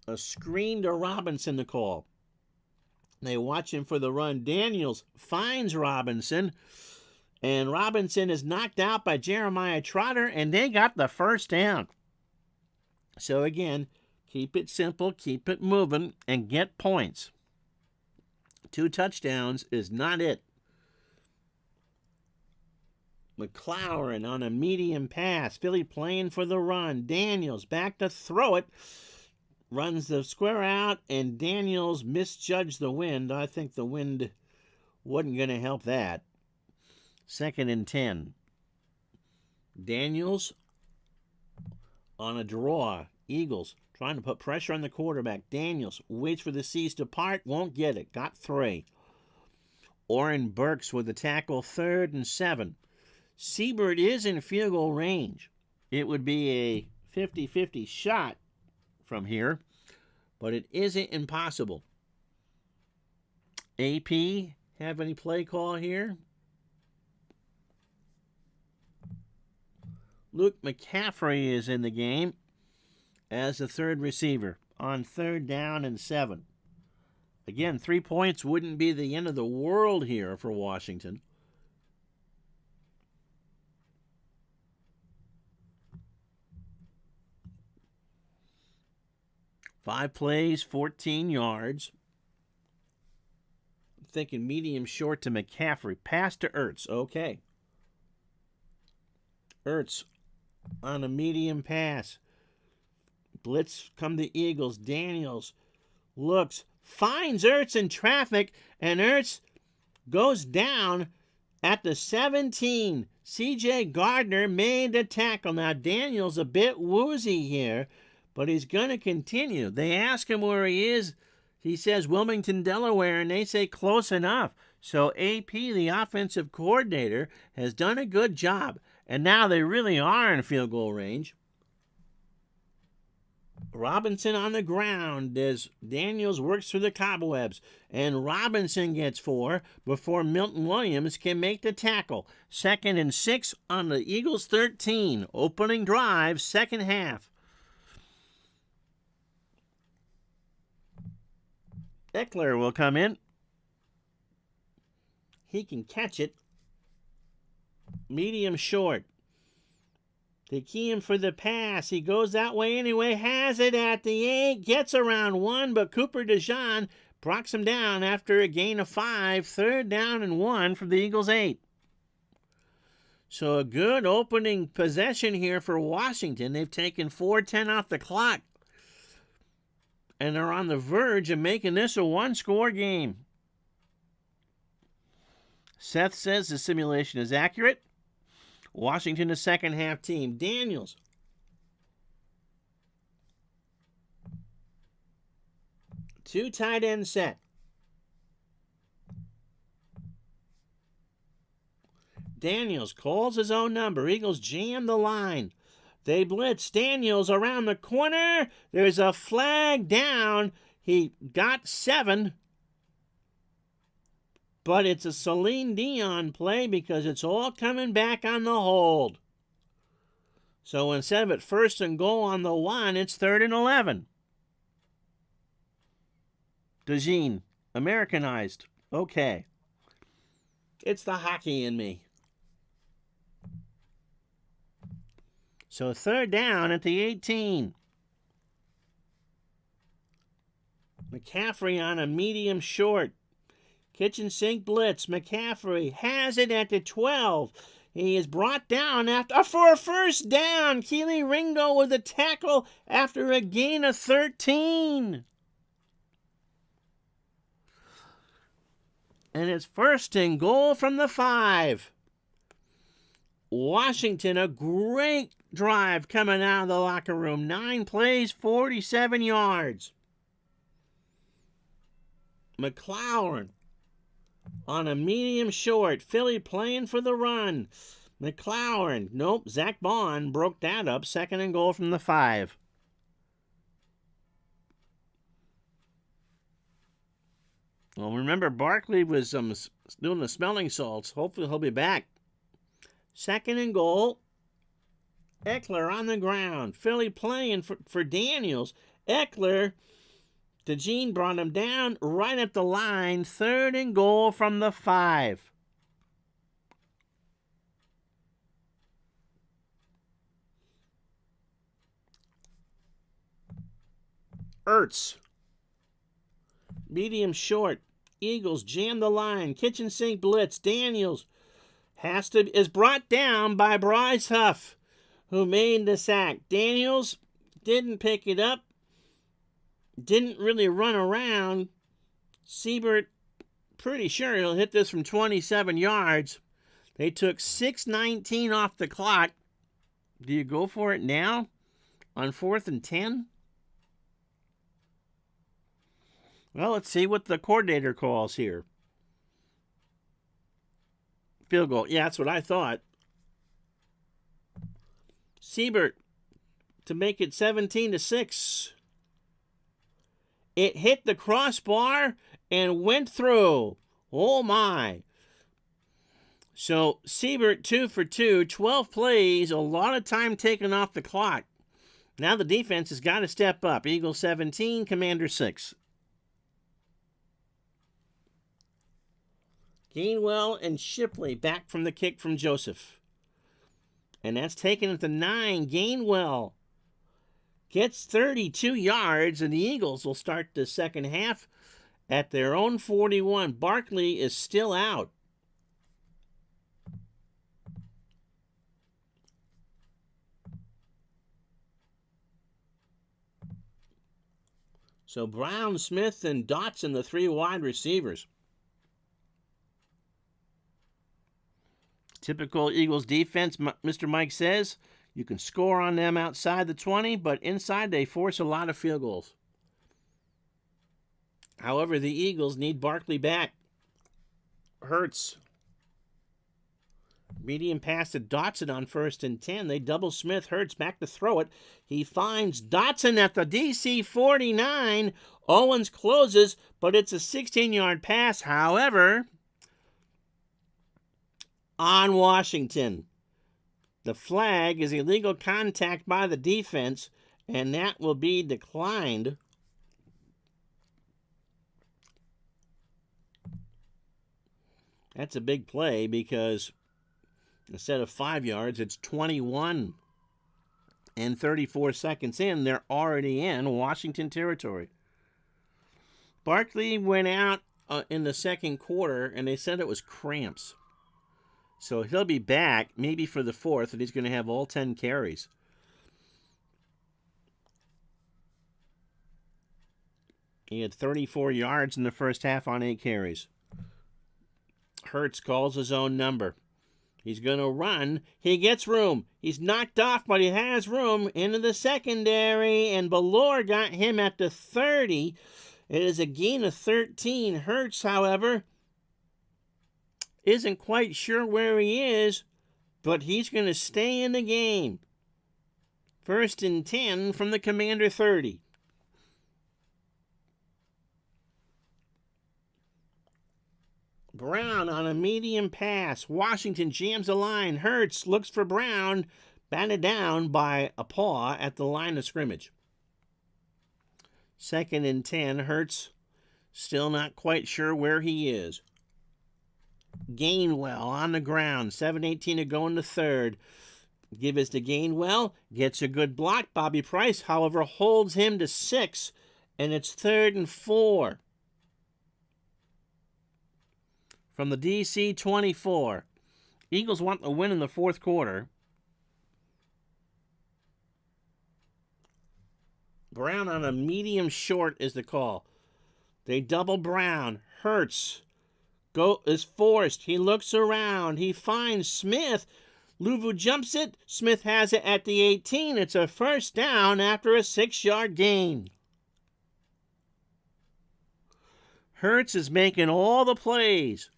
A screen to Robinson to call. They watch him for the run. Daniels finds Robinson, and Robinson is knocked out by Jeremiah Trotter, and they got the first down. So again, keep it simple, keep it moving, and get points. 2 touchdowns is not it. McLaurin on a medium pass. Philly playing for the run. Daniels back to throw it. Runs the square out, and Daniels misjudged the wind. I think the wind wasn't going to help that. 2nd and 10. Daniels on a draw. Eagles trying to put pressure on the quarterback. Daniels waits for the C's to part. Won't get it. Got 3. Oren Burks with the tackle. 3rd and 7. Seabird is in field goal range. It would be a 50-50 shot from here, but it isn't impossible. AP, have any play call here? Luke McCaffrey is in the game as the 3rd receiver on 3rd down and 7. Again, 3 points wouldn't be the end of the world here for Washington. Five plays, 14 yards. I'm thinking medium short to McCaffrey. Pass to Ertz. Okay. Ertz on a medium pass. Blitz come the Eagles. Daniels looks, finds Ertz in traffic, and Ertz goes down at the 17. C.J. Gardner made the tackle. Now, Daniels a bit woozy here, but he's going to continue. They ask him where he is. He says Wilmington, Delaware, and they say close enough. So AP, the offensive coordinator, has done a good job. And now they really are in field goal range. Robinson on the ground as Daniels works through the cobwebs. And Robinson gets 4 before Milton Williams can make the tackle. 2nd and 6 on the Eagles' 13. Opening drive, second half. Eckler will come in. He can catch it. Medium short. They key him for the pass. He goes that way anyway. Has it at the 8. Gets around 1, but Cooper DeJean blocks him down after a gain of 5. 3rd down and 1 from the Eagles' 8. So a good opening possession here for Washington. They've taken 4:10 off the clock. And they're on the verge of making this a one-score game. Seth says the simulation is accurate. Washington, the second half team. Daniels. Two tight end set. Daniels calls his own number. Eagles jam the line. They blitz. Daniels around the corner. There's a flag down. He got 7. But it's a Celine Dion play because it's all coming back on the hold. So instead of it 1st and goal on the 1, it's 3rd and 11. DeJean, Americanized. Okay. It's the hockey in me. So 3rd down at the 18. McCaffrey on a medium short. Kitchen sink blitz. McCaffrey has it at the 12. He is brought down for a first down. Keely Ringo with a tackle after a gain of 13. And it's 1st and goal from the 5. Washington, a great drive coming out of the locker room. 9 plays, 47 yards. McLaurin on a medium short. Philly playing for the run. McLaurin. Nope, Zach Bond broke that up. 2nd and goal from the 5. Well, remember, Barkley was doing the smelling salts. Hopefully he'll be back. 2nd and goal. Eckler on the ground. Philly playing for Daniels. Eckler, DeJean brought him down right at the line. 3rd and goal from the 5. Ertz. Medium short. Eagles jam the line. Kitchen sink blitz. Daniels is brought down by Bryce Huff, who made the sack. Daniels didn't pick it up. Didn't really run around. Siebert, pretty sure he'll hit this from 27 yards. They took 6:19 off the clock. Do you go for it now on 4th and 10? Well, let's see what the coordinator calls here. Field goal. Yeah, that's what I thought. Siebert to make it 17-6. It hit the crossbar and went through. Oh, my. So, Siebert 2 for 2, 12 plays, a lot of time taken off the clock. Now the defense has got to step up. Eagles 17, Commander 6. Gainwell and Shipley back from the kick from Joseph. And that's taken at the 9. Gainwell gets 32 yards, and the Eagles will start the second half at their own 41. Barkley is still out. So Brown, Smith, and Dotson, the 3 wide receivers. Typical Eagles defense, Mr. Mike says. You can score on them outside the 20, but inside they force a lot of field goals. However, the Eagles need Barkley back. Hurts. Medium pass to Dotson on 1st and 10. They double Smith. Hurts back to throw it. He finds Dotson at the DC 49. Owens closes, but it's a 16-yard pass. However, on Washington, the flag is illegal contact by the defense, and that will be declined. That's a big play because instead of 5 yards, it's 21. And 34 seconds in, they're already in Washington territory. Barkley went out in the second quarter, and they said it was cramps. So he'll be back maybe for the 4th, and he's going to have all 10 carries. He had 34 yards in the first half on 8 carries. Hurts calls his own number. He's going to run. He gets room. He's knocked off, but he has room into the secondary, and Ballore got him at the 30. It is a gain of 13. Hurts, however, isn't quite sure where he is, but he's going to stay in the game. 1st and 10 from the Commander 30. Brown on a medium pass. Washington jams the line. Hurts looks for Brown. Batted down by a paw at the line of scrimmage. 2nd and 10. Hurts still not quite sure where he is. Gainwell on the ground. 7:18 to go in the 3rd. Give us to Gainwell. Gets a good block. Bobby Price, however, holds him to 6. And it's 3rd and 4. From the DC 24. Eagles want the win in the 4th quarter. Brown on a medium short is the call. They double Brown. Hurts is forced. He looks around. He finds Smith. Luvu jumps it. Smith has it at the 18. It's a 1st down after a 6-yard gain. Hurts is making all the plays.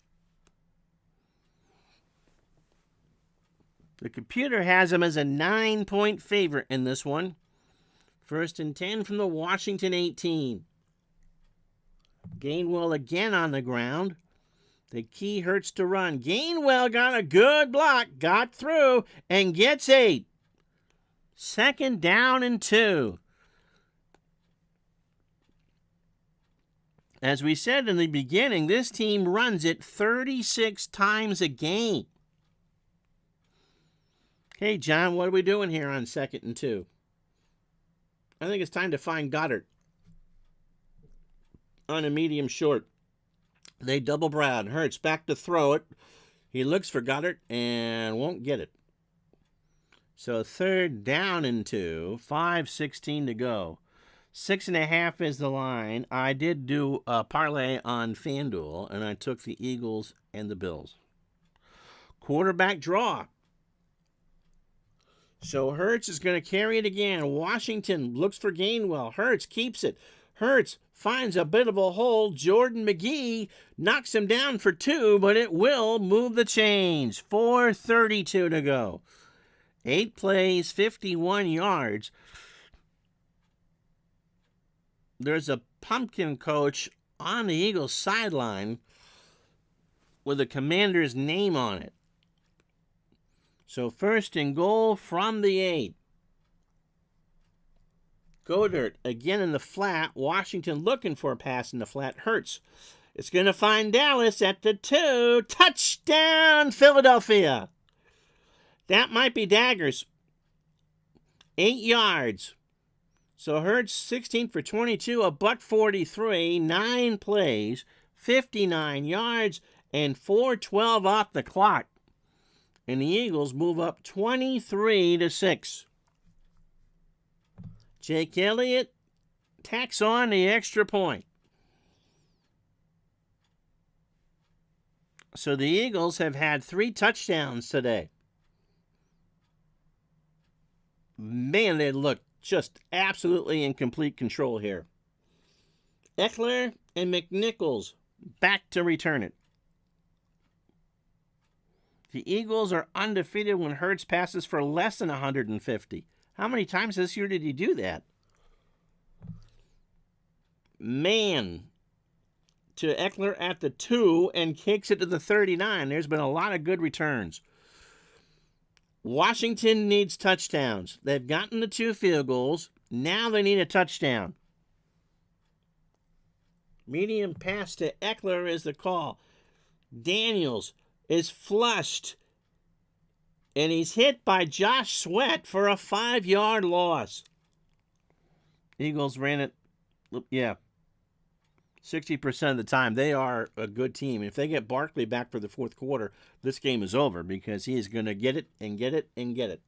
The computer has him as a 9-point favorite in this one. 1st and 10 from the Washington 18. Gainwell again on the ground. The key Hurts to run. Gainwell got a good block, got through, and gets 8. 2nd down and 2. As we said in the beginning, this team runs it 36 times a game. Hey, John, what are we doing here on 2nd and 2? I think it's time to find Goddard. on a medium short. They double Brad. Hurts back to throw it. He looks for Goddard and won't get it. So 3rd down and 2. 5:16 to go. 6.5 is the line. I did do a parlay on FanDuel, and I took the Eagles and the Bills. Quarterback draw. So Hurts is going to carry it again. Washington looks for Gainwell. Hurts keeps it. Hurts finds a bit of a hole. Jordan McGee knocks him down for 2, but it will move the chains. 4:32 to go. 8 plays, 51 yards. There's a pumpkin coach on the Eagles sideline with the commander's name on it. So 1st and goal from the 8. Goddard again in the flat. Washington looking for a pass in the flat. Hurts. It's going to find Dallas at the 2. Touchdown, Philadelphia. That might be daggers. 8 yards. So Hurts 16 for 22, a $143, 9 plays, 59 yards, and 4:12 off the clock. And the Eagles move up 23-6. Jake Elliott tacks on the extra point. So the Eagles have had 3 touchdowns today. Man, they look just absolutely in complete control here. Eckler and McNichols back to return it. The Eagles are undefeated when Hurts passes for less than 150. How many times this year did he do that? Man to Eckler at the 2 and kicks it to the 39. There's been a lot of good returns. Washington needs touchdowns. They've gotten the 2 field goals. Now they need a touchdown. Medium pass to Eckler is the call. Daniels is flushed. And he's hit by Josh Sweat for a 5-yard loss. Eagles ran it, 60% of the time. They are a good team. If they get Barkley back for the 4th quarter, this game is over because he is going to get it and get it and get it.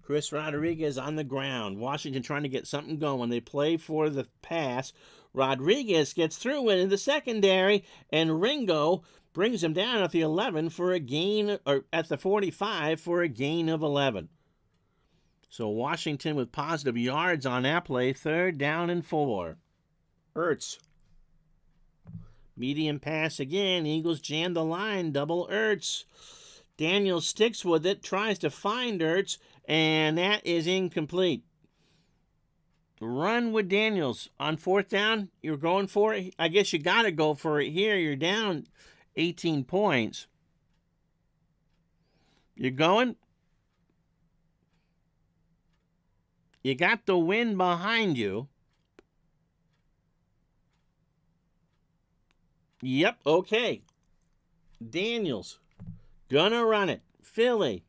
Chris Rodriguez on the ground. Washington trying to get something going. They play for the pass. Rodriguez gets through into the secondary, and Ringo brings him down at the 11 for a gain, or at the 45 for a gain of 11. So Washington with positive yards on that play. 3rd down and 4. Ertz. Medium pass again. Eagles jam the line. Double Ertz. Daniels sticks with it. Tries to find Ertz. And that is incomplete. Run with Daniels. On 4th down, you're going for it. I guess you got to go for it here. You're down 18 points. You're going. You got the wind behind you. Yep, okay. Daniels. Gonna run it. Philly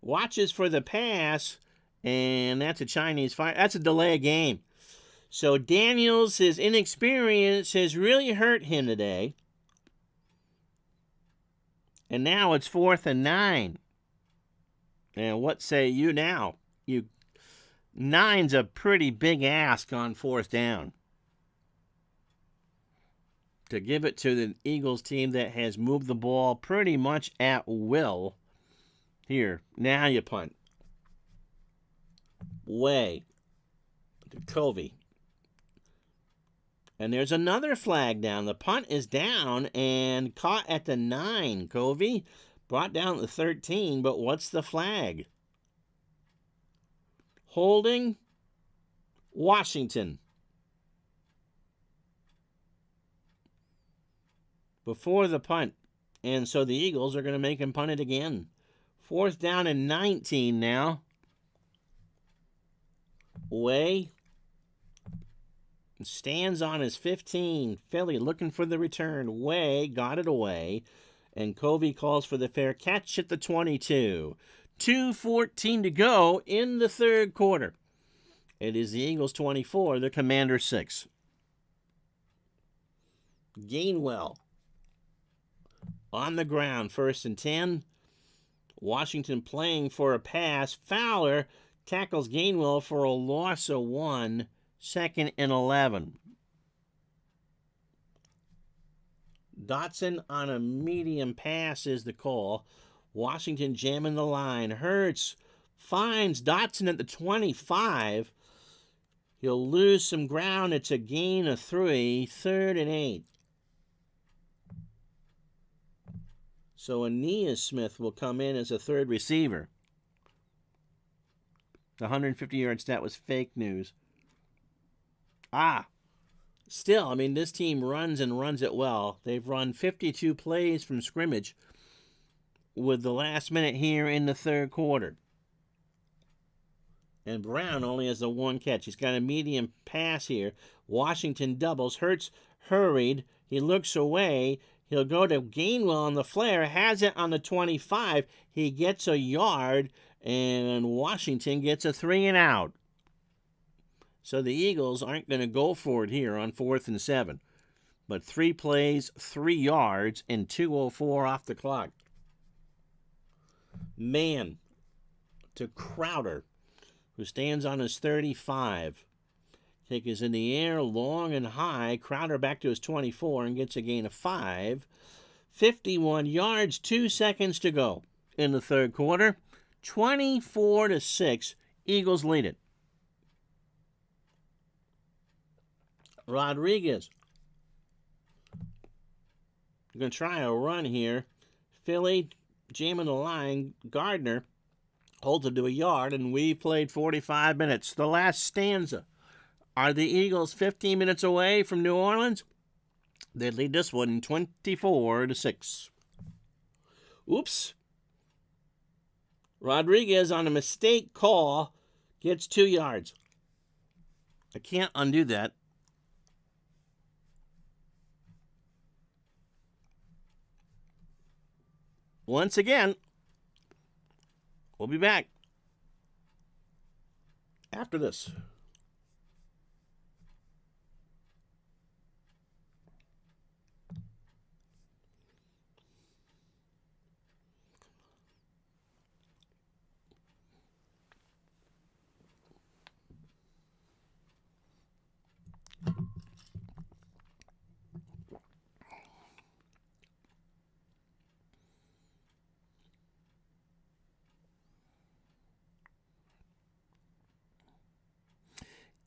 watches for the pass, and that's a Chinese fire. That's a delay of game. So Daniels, his inexperience has really hurt him today. And now it's 4th and 9. And what say you now? 9's a pretty big ask on 4th down. To give it to the Eagles team that has moved the ball pretty much at will. Here, now you punt. Way to Covey. And there's another flag down. The punt is down and caught at the 9. Covey brought down the 13, but what's the flag? Holding Washington. Before the punt. And so the Eagles are going to make him punt it again. 4th down and 19 now. Way stands on his 15. Philly looking for the return. Way got it away. And Covey calls for the fair catch at the 22. 2:14 to go in the third quarter. It is the Eagles 24, the Commanders 6. Gainwell on the ground, 1st and 10. Washington playing for a pass. Fowler tackles Gainwell for a loss of 1, 2nd and 11. Dotson on a medium pass is the call. Washington jamming the line. Hurts finds Dotson at the 25. He'll lose some ground. It's a gain of 3, 3rd and 8. So Aeneas Smith will come in as a third receiver. The 150-yard stat was fake news. Still, I mean, this team runs and runs it well. They've run 52 plays from scrimmage with the last minute here in the third quarter. And Brown only has the 1 catch. He's got a medium pass here. Washington doubles. Hurts hurried. He looks away. He'll go to Gainwell on the flare. Has it on the 25. He gets a yard, and Washington gets a 3 and out. So the Eagles aren't going to go for it here on 4th and 7. But 3 plays, 3 yards, and 2:04 off the clock. Man to Crowder, who stands on his 35. Kick is in the air, long and high. Crowder back to his 24 and gets a gain of 5. 51 yards, 2 seconds to go in the third quarter. 24-6, Eagles lead it. Rodriguez. We're going to try a run here. Philly jamming the line. Gardner holds it to a yard, and we played 45 minutes. The last stanza. Are the Eagles 15 minutes away from New Orleans? They lead this one 24-6. Oops. Rodriguez on a mistake call gets 2 yards. I can't undo that. Once again, we'll be back after this.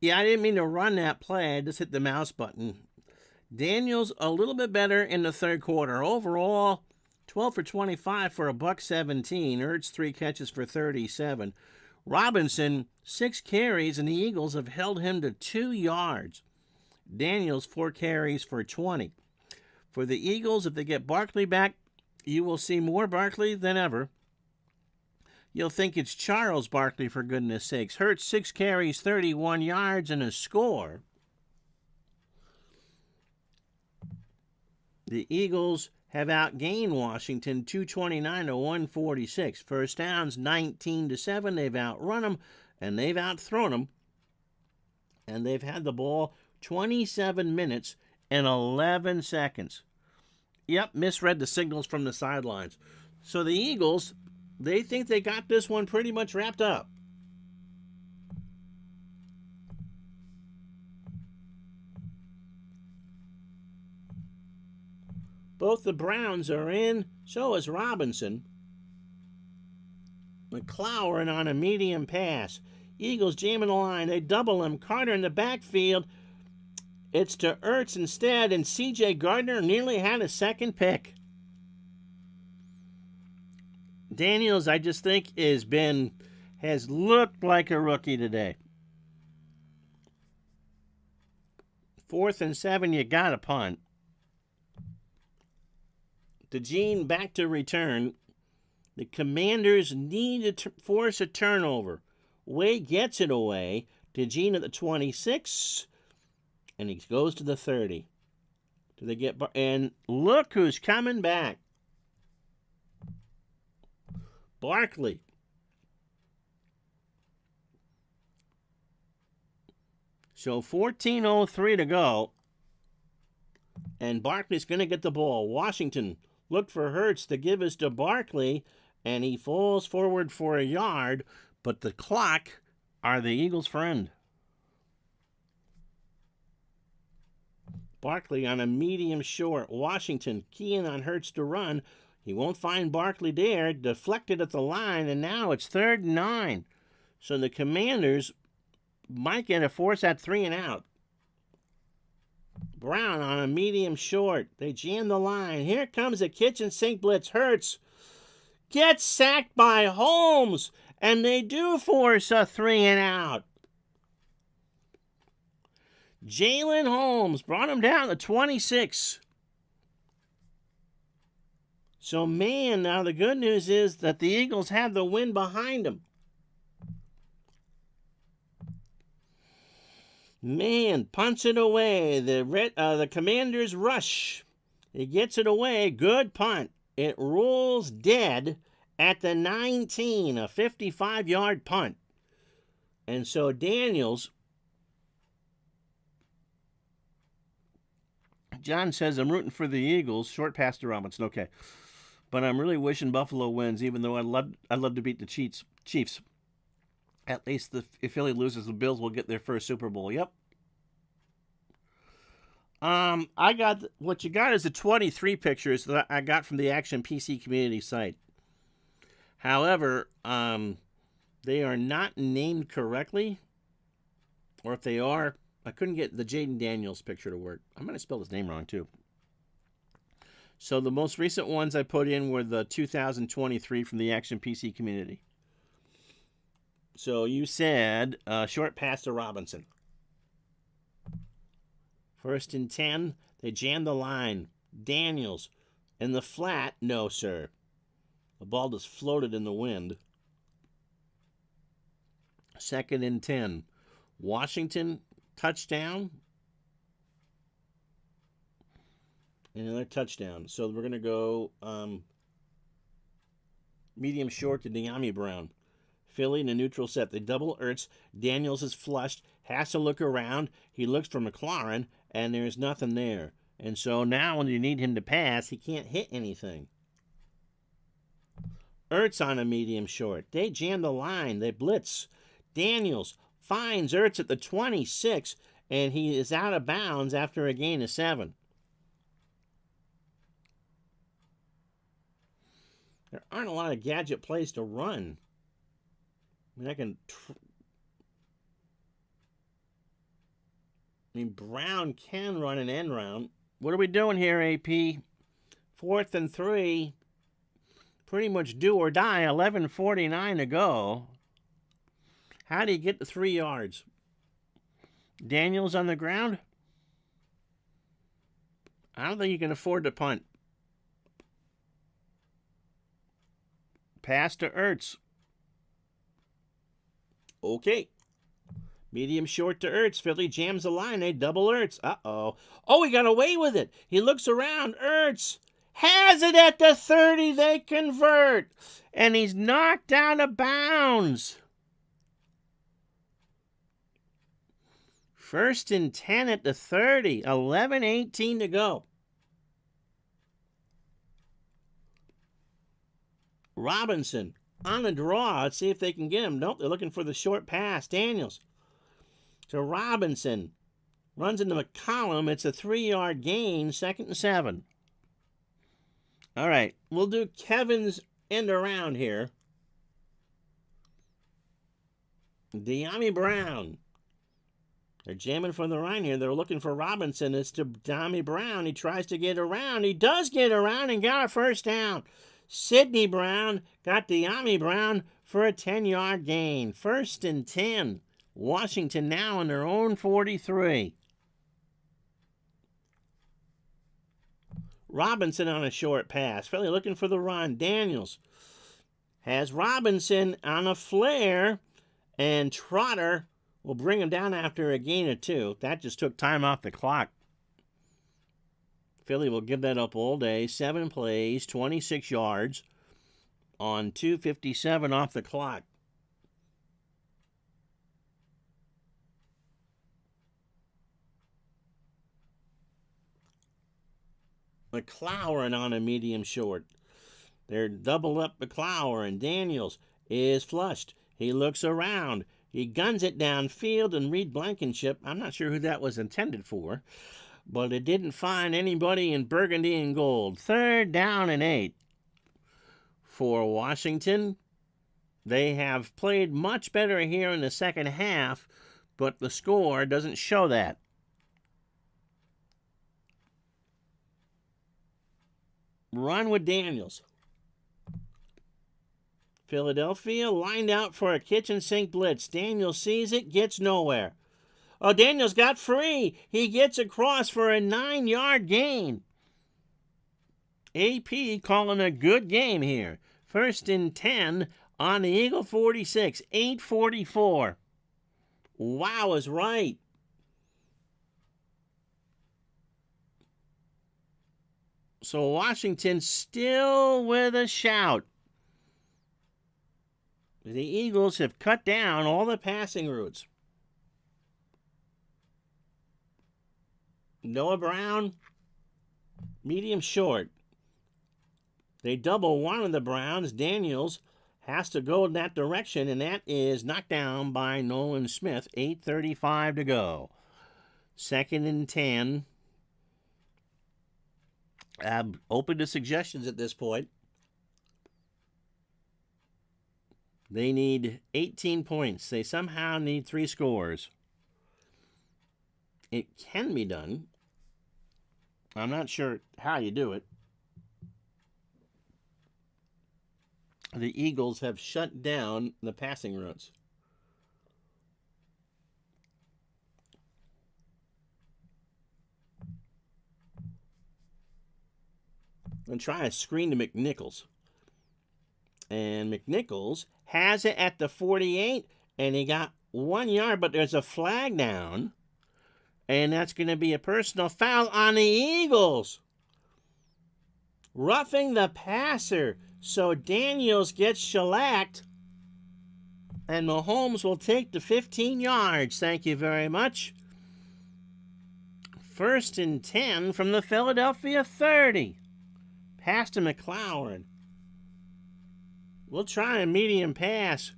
Yeah, I didn't mean to run that play. I just hit the mouse button. Daniels a little bit better in the third quarter. Overall, 12 for 25 for $117. Ertz 3 catches for 37. Robinson 6 carries, and the Eagles have held him to 2 yards. Daniels 4 carries for 20. For the Eagles, if they get Barkley back, you will see more Barkley than ever. You'll think it's Charles Barkley, for goodness sakes. Hurts 6 carries, 31 yards, and a score. The Eagles have outgained Washington 229-146. First downs 19-7. They've outrun them, and they've outthrown them. And they've had the ball 27 minutes and 11 seconds. Yep, misread the signals from the sidelines. So the Eagles, they think they got this one pretty much wrapped up. Both the Browns are in, so is Robinson. McClowrin on a medium pass. Eagles jamming the line. They double him. Carter in the backfield. It's to Ertz instead, and C.J. Gardner nearly had a second pick. Daniels, I just think, has looked like a rookie today. 4th and 7, you got to punt. DeJean back to return. The Commanders need to force a turnover. Way gets it away. DeJean at the 26, and he goes to the 30. Do they get? And look who's coming back. Barkley So 14:03 to go. And Barkley's going to get the ball. Washington looked for Hurts to give us to Barkley, and he falls forward for a yard, but the clock are the Eagles' friend. Barkley on a medium short. Washington keying on Hurts to run. He won't find Barkley there. Deflected at the line, and now it's 3rd and 9. So the Commanders might get a force at 3 and out. Brown on a medium short. They jam the line. Here comes a kitchen sink blitz. Hurts gets sacked by Holmes, and they do force a 3 and out. Jalen Holmes brought him down to 26. So, man, now the good news is that the Eagles have the win behind them. Man, punts it away. The Commanders rush. He gets it away. Good punt. It rolls dead at the 19, a 55-yard punt. And so Daniels, John says, I'm rooting for the Eagles. Short pass to Robinson. Okay. But I'm really wishing Buffalo wins, even though I'd love to beat the Chiefs. At least if Philly loses, the Bills will get their first Super Bowl. Yep. I got what you got is the 23 pictures that I got from the Action PC community site. However, they are not named correctly, or if they are, I couldn't get the Jaden Daniels picture to work. I'm going to spell his name wrong too. So the most recent ones I put in were the 2023 from the Action PC community. So you said short pass to Robinson. 1st and 10. They jam the line. Daniels in the flat. No, sir. The ball just floated in the wind. 2nd and 10. Washington touchdown. Another touchdown. So we're going to go medium short to De'Ami Brown. Philly in a neutral set. They double Ertz. Daniels is flushed. Has to look around. He looks for McLaurin, and there's nothing there. And so now when you need him to pass, he can't hit anything. Ertz on a medium short. They jam the line. They blitz. Daniels finds Ertz at the 26, and he is out of bounds after a gain of 7. There aren't a lot of gadget plays to run. I mean, Brown can run an end round. What are we doing here, AP? 4th and 3. Pretty much do or die. 11:49 to go. How do you get the 3 yards? Daniels on the ground? I don't think you can afford to punt. Pass to Ertz. Okay. Medium short to Ertz. Philly jams the line. They double Ertz. Uh-oh. Oh, he got away with it. He looks around. Ertz has it at the 30. They convert. And he's knocked out of bounds. 1st and 10 at the 30. 11:18 to go. Robinson on the draw. Let's see if they can get him. Nope, they're looking for the short pass. Daniels to Robinson. Runs into McCollum. It's a 3-yard gain. 2nd and 7. All right, we'll do Kevin's end around here. De'Ami Brown. They're jamming from the line here. They're looking for Robinson. It's to De'Ami Brown. He tries to get around. He does get around and got a first down. Sidney Brown got De'Ami Brown for a 10-yard gain. 1st and 10. Washington now on their own 43. Robinson on a short pass. Philly looking for the run. Daniels has Robinson on a flare, and Trotter will bring him down after a gain of 2. That just took time off the clock. Philly will give that up all day. 7 plays, 26 yards on 2:57 off the clock. McLaurin on a medium short. They're double up McLaurin. Daniels is flushed. He looks around. He guns it downfield, and Reed Blankenship, I'm not sure who that was intended for, but it didn't find anybody in burgundy and gold. 3rd down and 8 for Washington. They have played much better here in the second half, but the score doesn't show that. Run with Daniels. Philadelphia lined out for a kitchen sink blitz. Daniels sees it, gets nowhere. Oh, Daniels got free. He gets across for a 9-yard gain. AP calling a good game here. 1st and 10 on the Eagle 46. 8:44. Wow is right. So Washington still with a shout. The Eagles have cut down all the passing routes. Noah Brown, medium short. They double one of the Browns. Daniels has to go in that direction, and that is knocked down by Nolan Smith. 8:35 to go. 2nd and 10. I'm open to suggestions at this point. They need 18 points. They somehow need 3 scores. It can be done. I'm not sure how you do it. The Eagles have shut down the passing routes. And try a screen to McNichols. And McNichols has it at the 48, and he got 1 yard, but there's a flag down, and that's going to be a personal foul on the Eagles. Roughing the passer, so Daniels gets shellacked, and Mahomes will take the 15 yards. Thank you very much. 1st and 10 from the Philadelphia 30. Pass to McLaurin. We'll try a medium pass.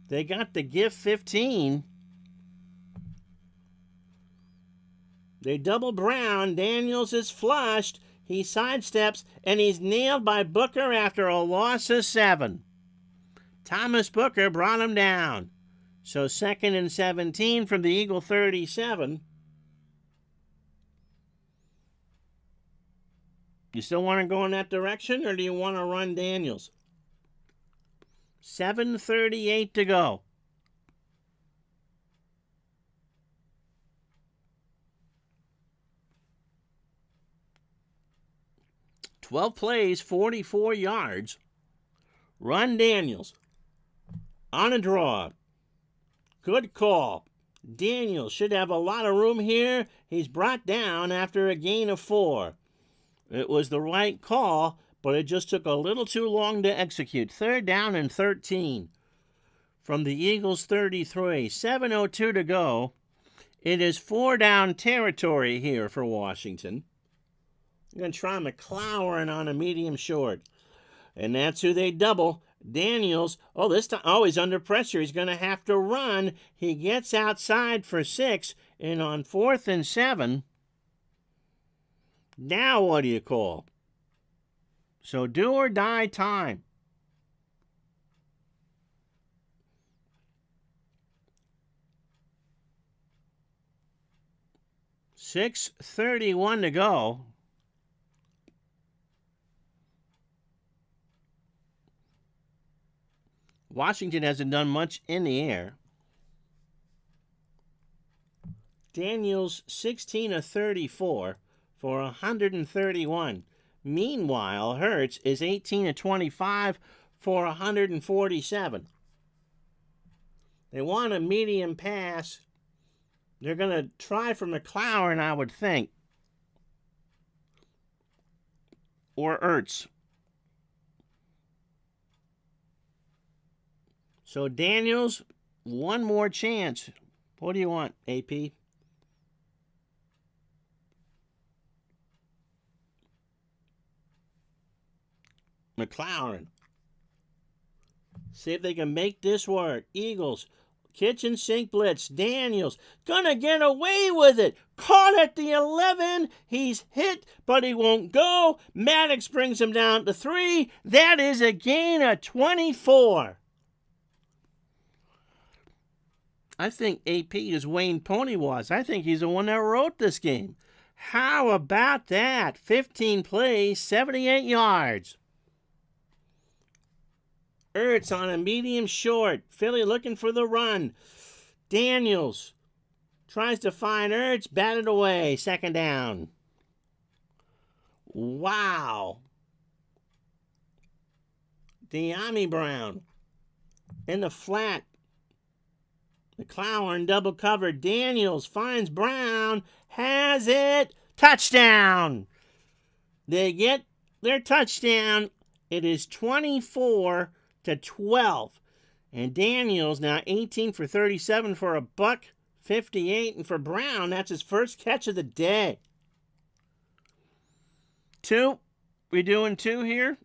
They got the gift 15. They double Brown. Daniels is flushed. He sidesteps, and he's nailed by Booker after a loss of 7. Thomas Booker brought him down. So 2nd and 17 from the Eagle 37. You still want to go in that direction, or do you want to run Daniels? 7:38 to go. Twelve plays, 44 yards. Run Daniels. On a draw. Good call. Daniels should have a lot of room here. He's brought down after a gain of 4. It was the right call, but it just took a little too long to execute. 3rd down and 13 from the Eagles 33. 7:02 to go. It is 4-down territory here for Washington. I'm going to try McLaurin on a medium short. And that's who they double. Daniels, this time, he's under pressure. He's going to have to run. He gets outside for 6, and on 4th and 7, now what do you call? So do or die time. $6:31 to go. Washington hasn't done much in the air. Daniels 16 of 34 for 131. Meanwhile, Hurts is 18 of 25 for 147. They want a medium pass. They're going to try for McLaurin, I would think. Or Ertz. So Daniels, one more chance. What do you want, AP? McLaurin. See if they can make this work. Eagles. Kitchen sink blitz. Daniels. Gonna get away with it. Caught at the 11. He's hit, but he won't go. Maddox brings him down to 3. That is a gain of 24. I think AP is Wayne Pony was. I think he's the one that wrote this game. How about that? 15 plays, 78 yards. Ertz on a medium short. Philly looking for the run. Daniels tries to find Ertz, batted away. Second down. Wow. De'Ami Brown in the flat. McLaurin double covered. Daniels finds Brown. Has it. Touchdown. They get their touchdown. It is 24-12. And Daniels now 18 for 37 for $158. And for Brown, that's his first catch of the day. 2. We doing 2 here?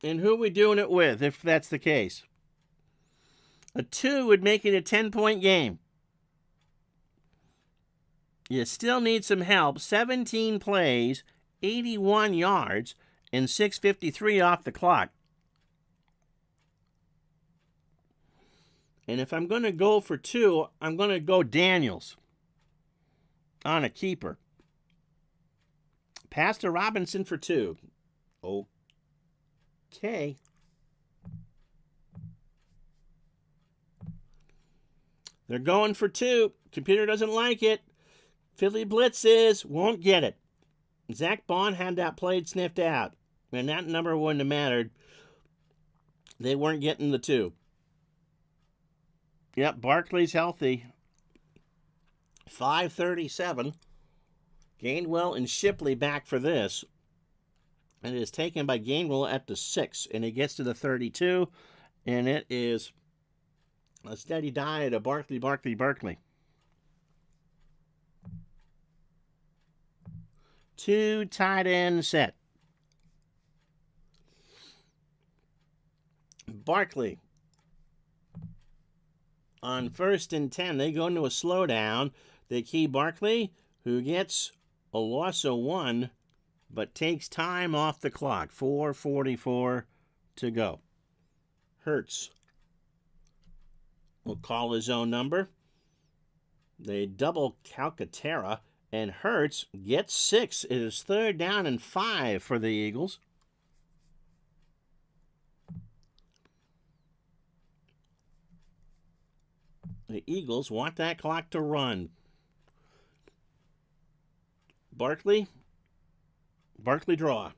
And who we doing it with, if that's the case? A 2 would make it a 10-point game. You still need some help. 17 plays, 81 yards, and 6:53 off the clock. And if I'm going to go for 2, I'm going to go Daniels on a keeper. Pass to Robinson for 2. Okay. They're going for 2. Computer doesn't like it. Philly blitzes. Won't get it. Zach Bond had that played sniffed out. And that number wouldn't have mattered. They weren't getting the 2. Yep, Barkley's healthy. 5:37. Gainwell and Shipley back for this. And it is taken by Gainwell at the 6. And it gets to the 32. And it is a steady diet of Barkley. 2 tight end set. Barkley. On 1st and 10, they go into a slowdown. They key Barkley, who gets a loss of 1, but takes time off the clock. 4:44 to go. Hurts will call his own number. They double Calcaterra, and Hurts gets 6. It is 3rd down and 5 for the Eagles. The Eagles want that clock to run. Barkley draw.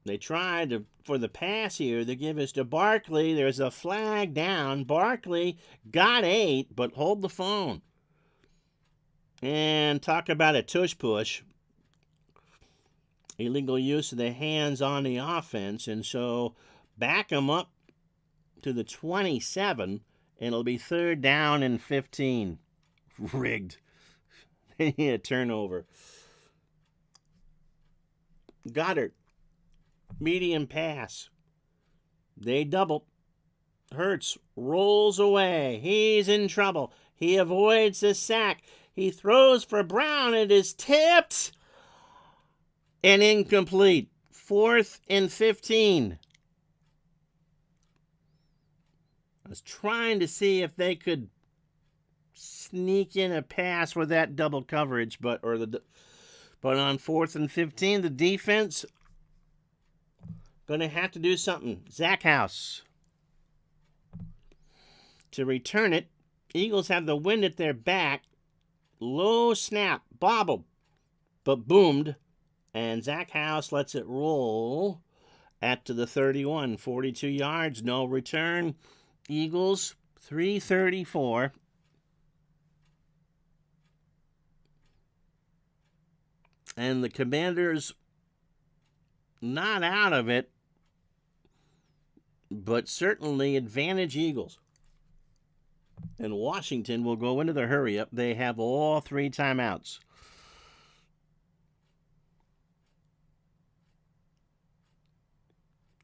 They tried for the pass here. They give us to Barkley. There's a flag down. Barkley got 8, but hold the phone. And talk about a tush push. Illegal use of the hands on the offense. And so back them up to the 27, and it'll be 3rd down and 15. Rigged. They need a turnover. Goddard. Medium pass. They double. Hurts rolls away. He's in trouble. He avoids the sack. He throws for Brown. It is tipped and incomplete. 4th and 15. I was trying to see if they could sneak in a pass with that double coverage, but on 4th and 15, the defense going to have to do something. Zach House to return it. Eagles have the wind at their back. Low snap, bobbled, but boomed, and Zach House lets it roll at to the 31. 42 yards, no return. Eagles, 3:34. And the Commanders not out of it, but certainly advantage Eagles. And Washington will go into the hurry-up. They have all 3 timeouts.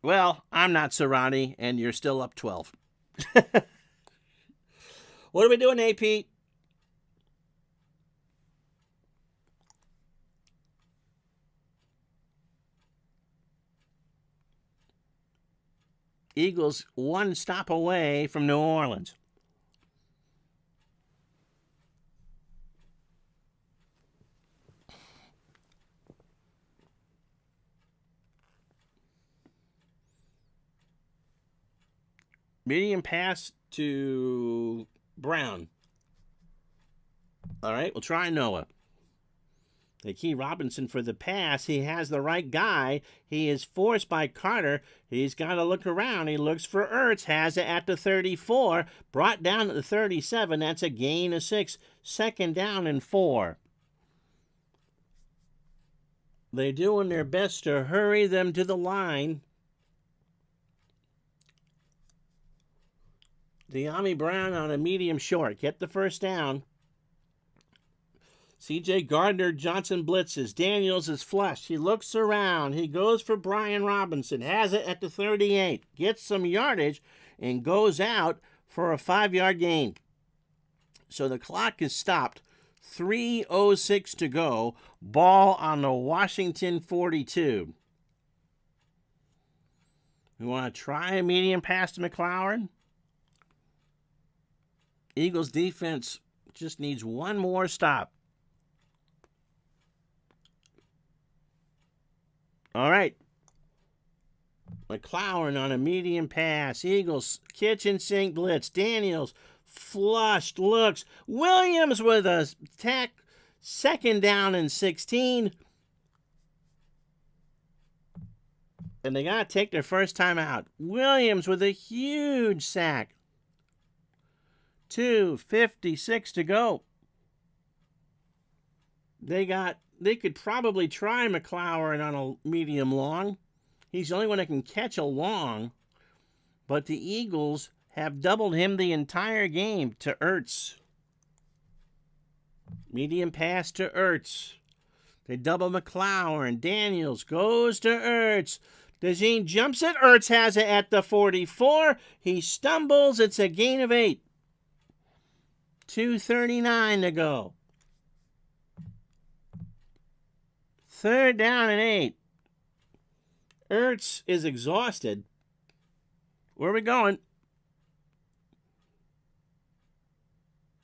Well, I'm not Serrani, and you're still up 12. What are we doing, AP? Eagles one stop away from New Orleans. Medium pass to Brown. All right, we'll try Noah. They key Robinson for the pass. He has the right guy. He is forced by Carter. He's got to look around. He looks for Ertz. Has it at the 34. Brought down at the 37. That's a gain of 6. Second down and 4. They're doing their best to hurry them to the line. De'Ami Brown on a medium short. Get the first down. C.J. Gardner Johnson blitzes. Daniels is flushed. He looks around. He goes for Brian Robinson. Has it at the 38. Gets some yardage and goes out for a 5-yard gain. So the clock is stopped. 3:06 to go. Ball on the Washington 42. We want to try a medium pass to McLaurin. Eagles defense just needs one more stop. All right. McLaurin on a medium pass. Eagles kitchen sink blitz. Daniels flushed looks. Williams with a tack. Second down and 16. And they got to take their first time out. Williams with a huge sack. 2:56 to go. They could probably try McLaurin on a medium long. He's the only one that can catch a long. But the Eagles have doubled him the entire game to Ertz. Medium pass to Ertz. They double McLaurin. Daniels goes to Ertz. DeJean jumps it. Ertz has it at the 44. He stumbles. It's a gain of 8. 2:39 to go. Third down and 8. Ertz is exhausted. Where are we going?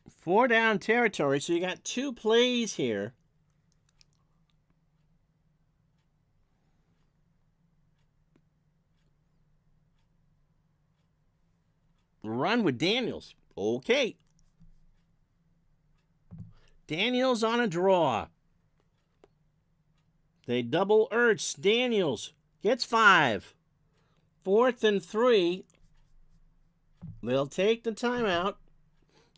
4 down territory, so you got 2 plays here. Run with Daniels. Okay. Daniels on a draw. They double Ertz. Daniels gets 5. 4th and 3. They'll take the timeout.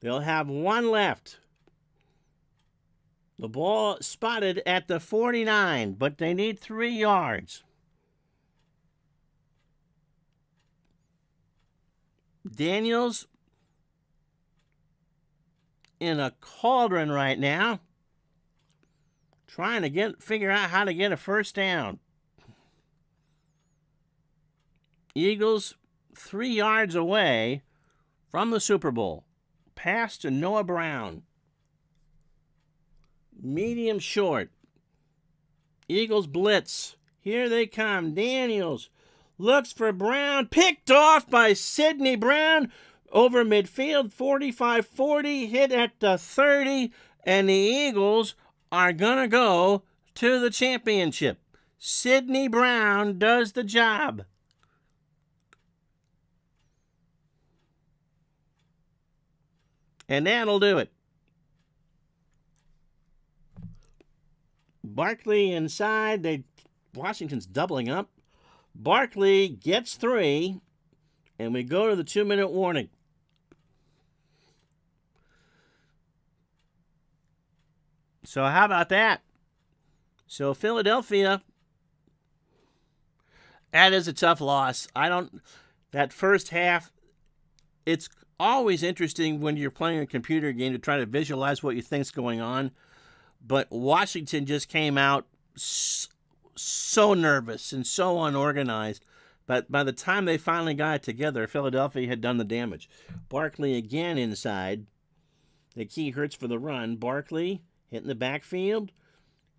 They'll have 1 left. The ball spotted at the 49, but they need 3 yards. Daniels in a cauldron right now, trying to figure out how to get a first down. Eagles 3 yards away from the Super Bowl. Pass to Noah Brown. Medium short. Eagles blitz. Here they come. Daniels looks for Brown. Picked off by Sidney Brown. Over midfield, 45-40, hit at the 30, and the Eagles are going to go to the championship. Sidney Brown does the job. And that'll do it. Barkley inside. Washington's doubling up. Barkley gets 3, and we go to the 2-minute warning. So how about that? So Philadelphia, that is a tough loss. That first half, it's always interesting when you're playing a computer game to try to visualize what you think's going on. But Washington just came out so nervous and so unorganized. But by the time they finally got it together, Philadelphia had done the damage. Barkley again inside. The key Hurts for the run. Barkley hitting the backfield.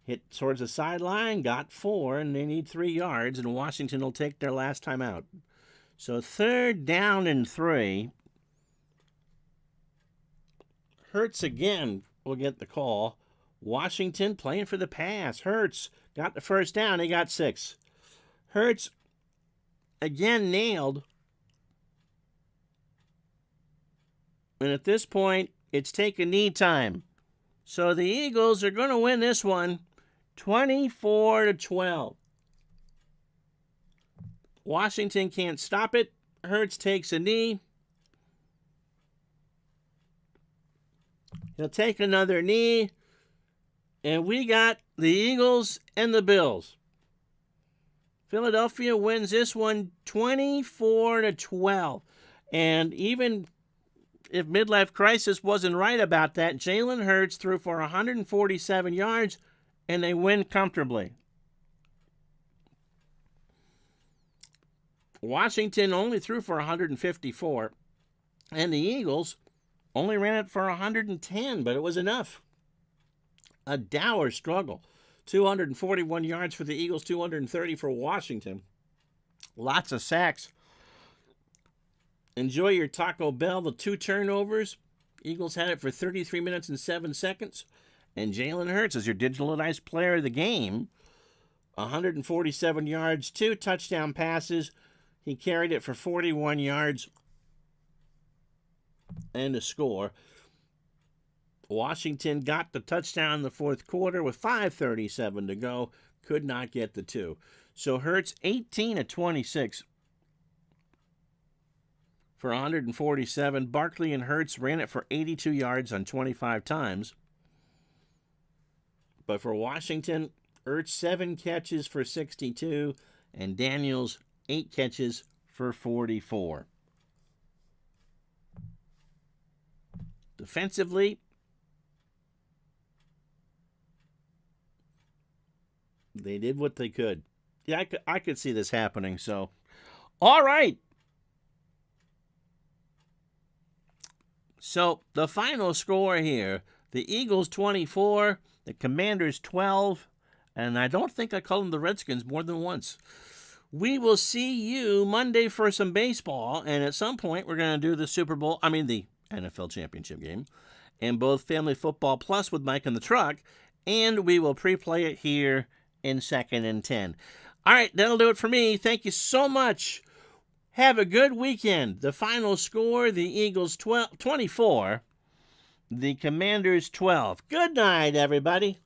Hit towards the sideline. Got 4, and they need 3 yards. And Washington will take their last time out. So 3rd down and 3. Hurts again will get the call. Washington playing for the pass. Hurts got the first down. He got 6. Hurts again nailed. And at this point, it's take a knee time. So the Eagles are going to win this one 24-12. Washington can't stop it. Hurts takes a knee. He'll take another knee. And we got the Eagles and the Bills. Philadelphia wins this one 24-12. And even if midlife crisis wasn't right about that, Jalen Hurts threw for 147 yards, and they win comfortably. Washington only threw for 154, and the Eagles only ran it for 110, but it was enough. A dour struggle. 241 yards for the Eagles, 230 for Washington. Lots of sacks. Enjoy your Taco Bell, the 2 turnovers. Eagles had it for 33 minutes and 7 seconds. And Jalen Hurts is your digitalized player of the game. 147 yards, 2 touchdown passes. He carried it for 41 yards and a score. Washington got the touchdown in the 4th quarter with 5:37 to go. Could not get the 2. So Hurts 18-26 for 147. Barkley and Hurts ran it for 82 yards on 25 times. But for Washington, Hurts 7 catches for 62 and Daniels 8 catches for 44. Defensively, they did what they could. Yeah, I could see this happening. So, all right. So, the final score here, the Eagles 24, the Commanders 12, and I don't think I called them the Redskins more than once. We will see you Monday for some baseball, and at some point we're going to do the the NFL Championship game, and both Family Football Plus with Mike in the Truck, and we will pre-play it here in 2nd and 10. All right, that'll do it for me. Thank you so much. Have a good weekend. The final score, the Eagles 24, the Commanders 12. Good night, everybody.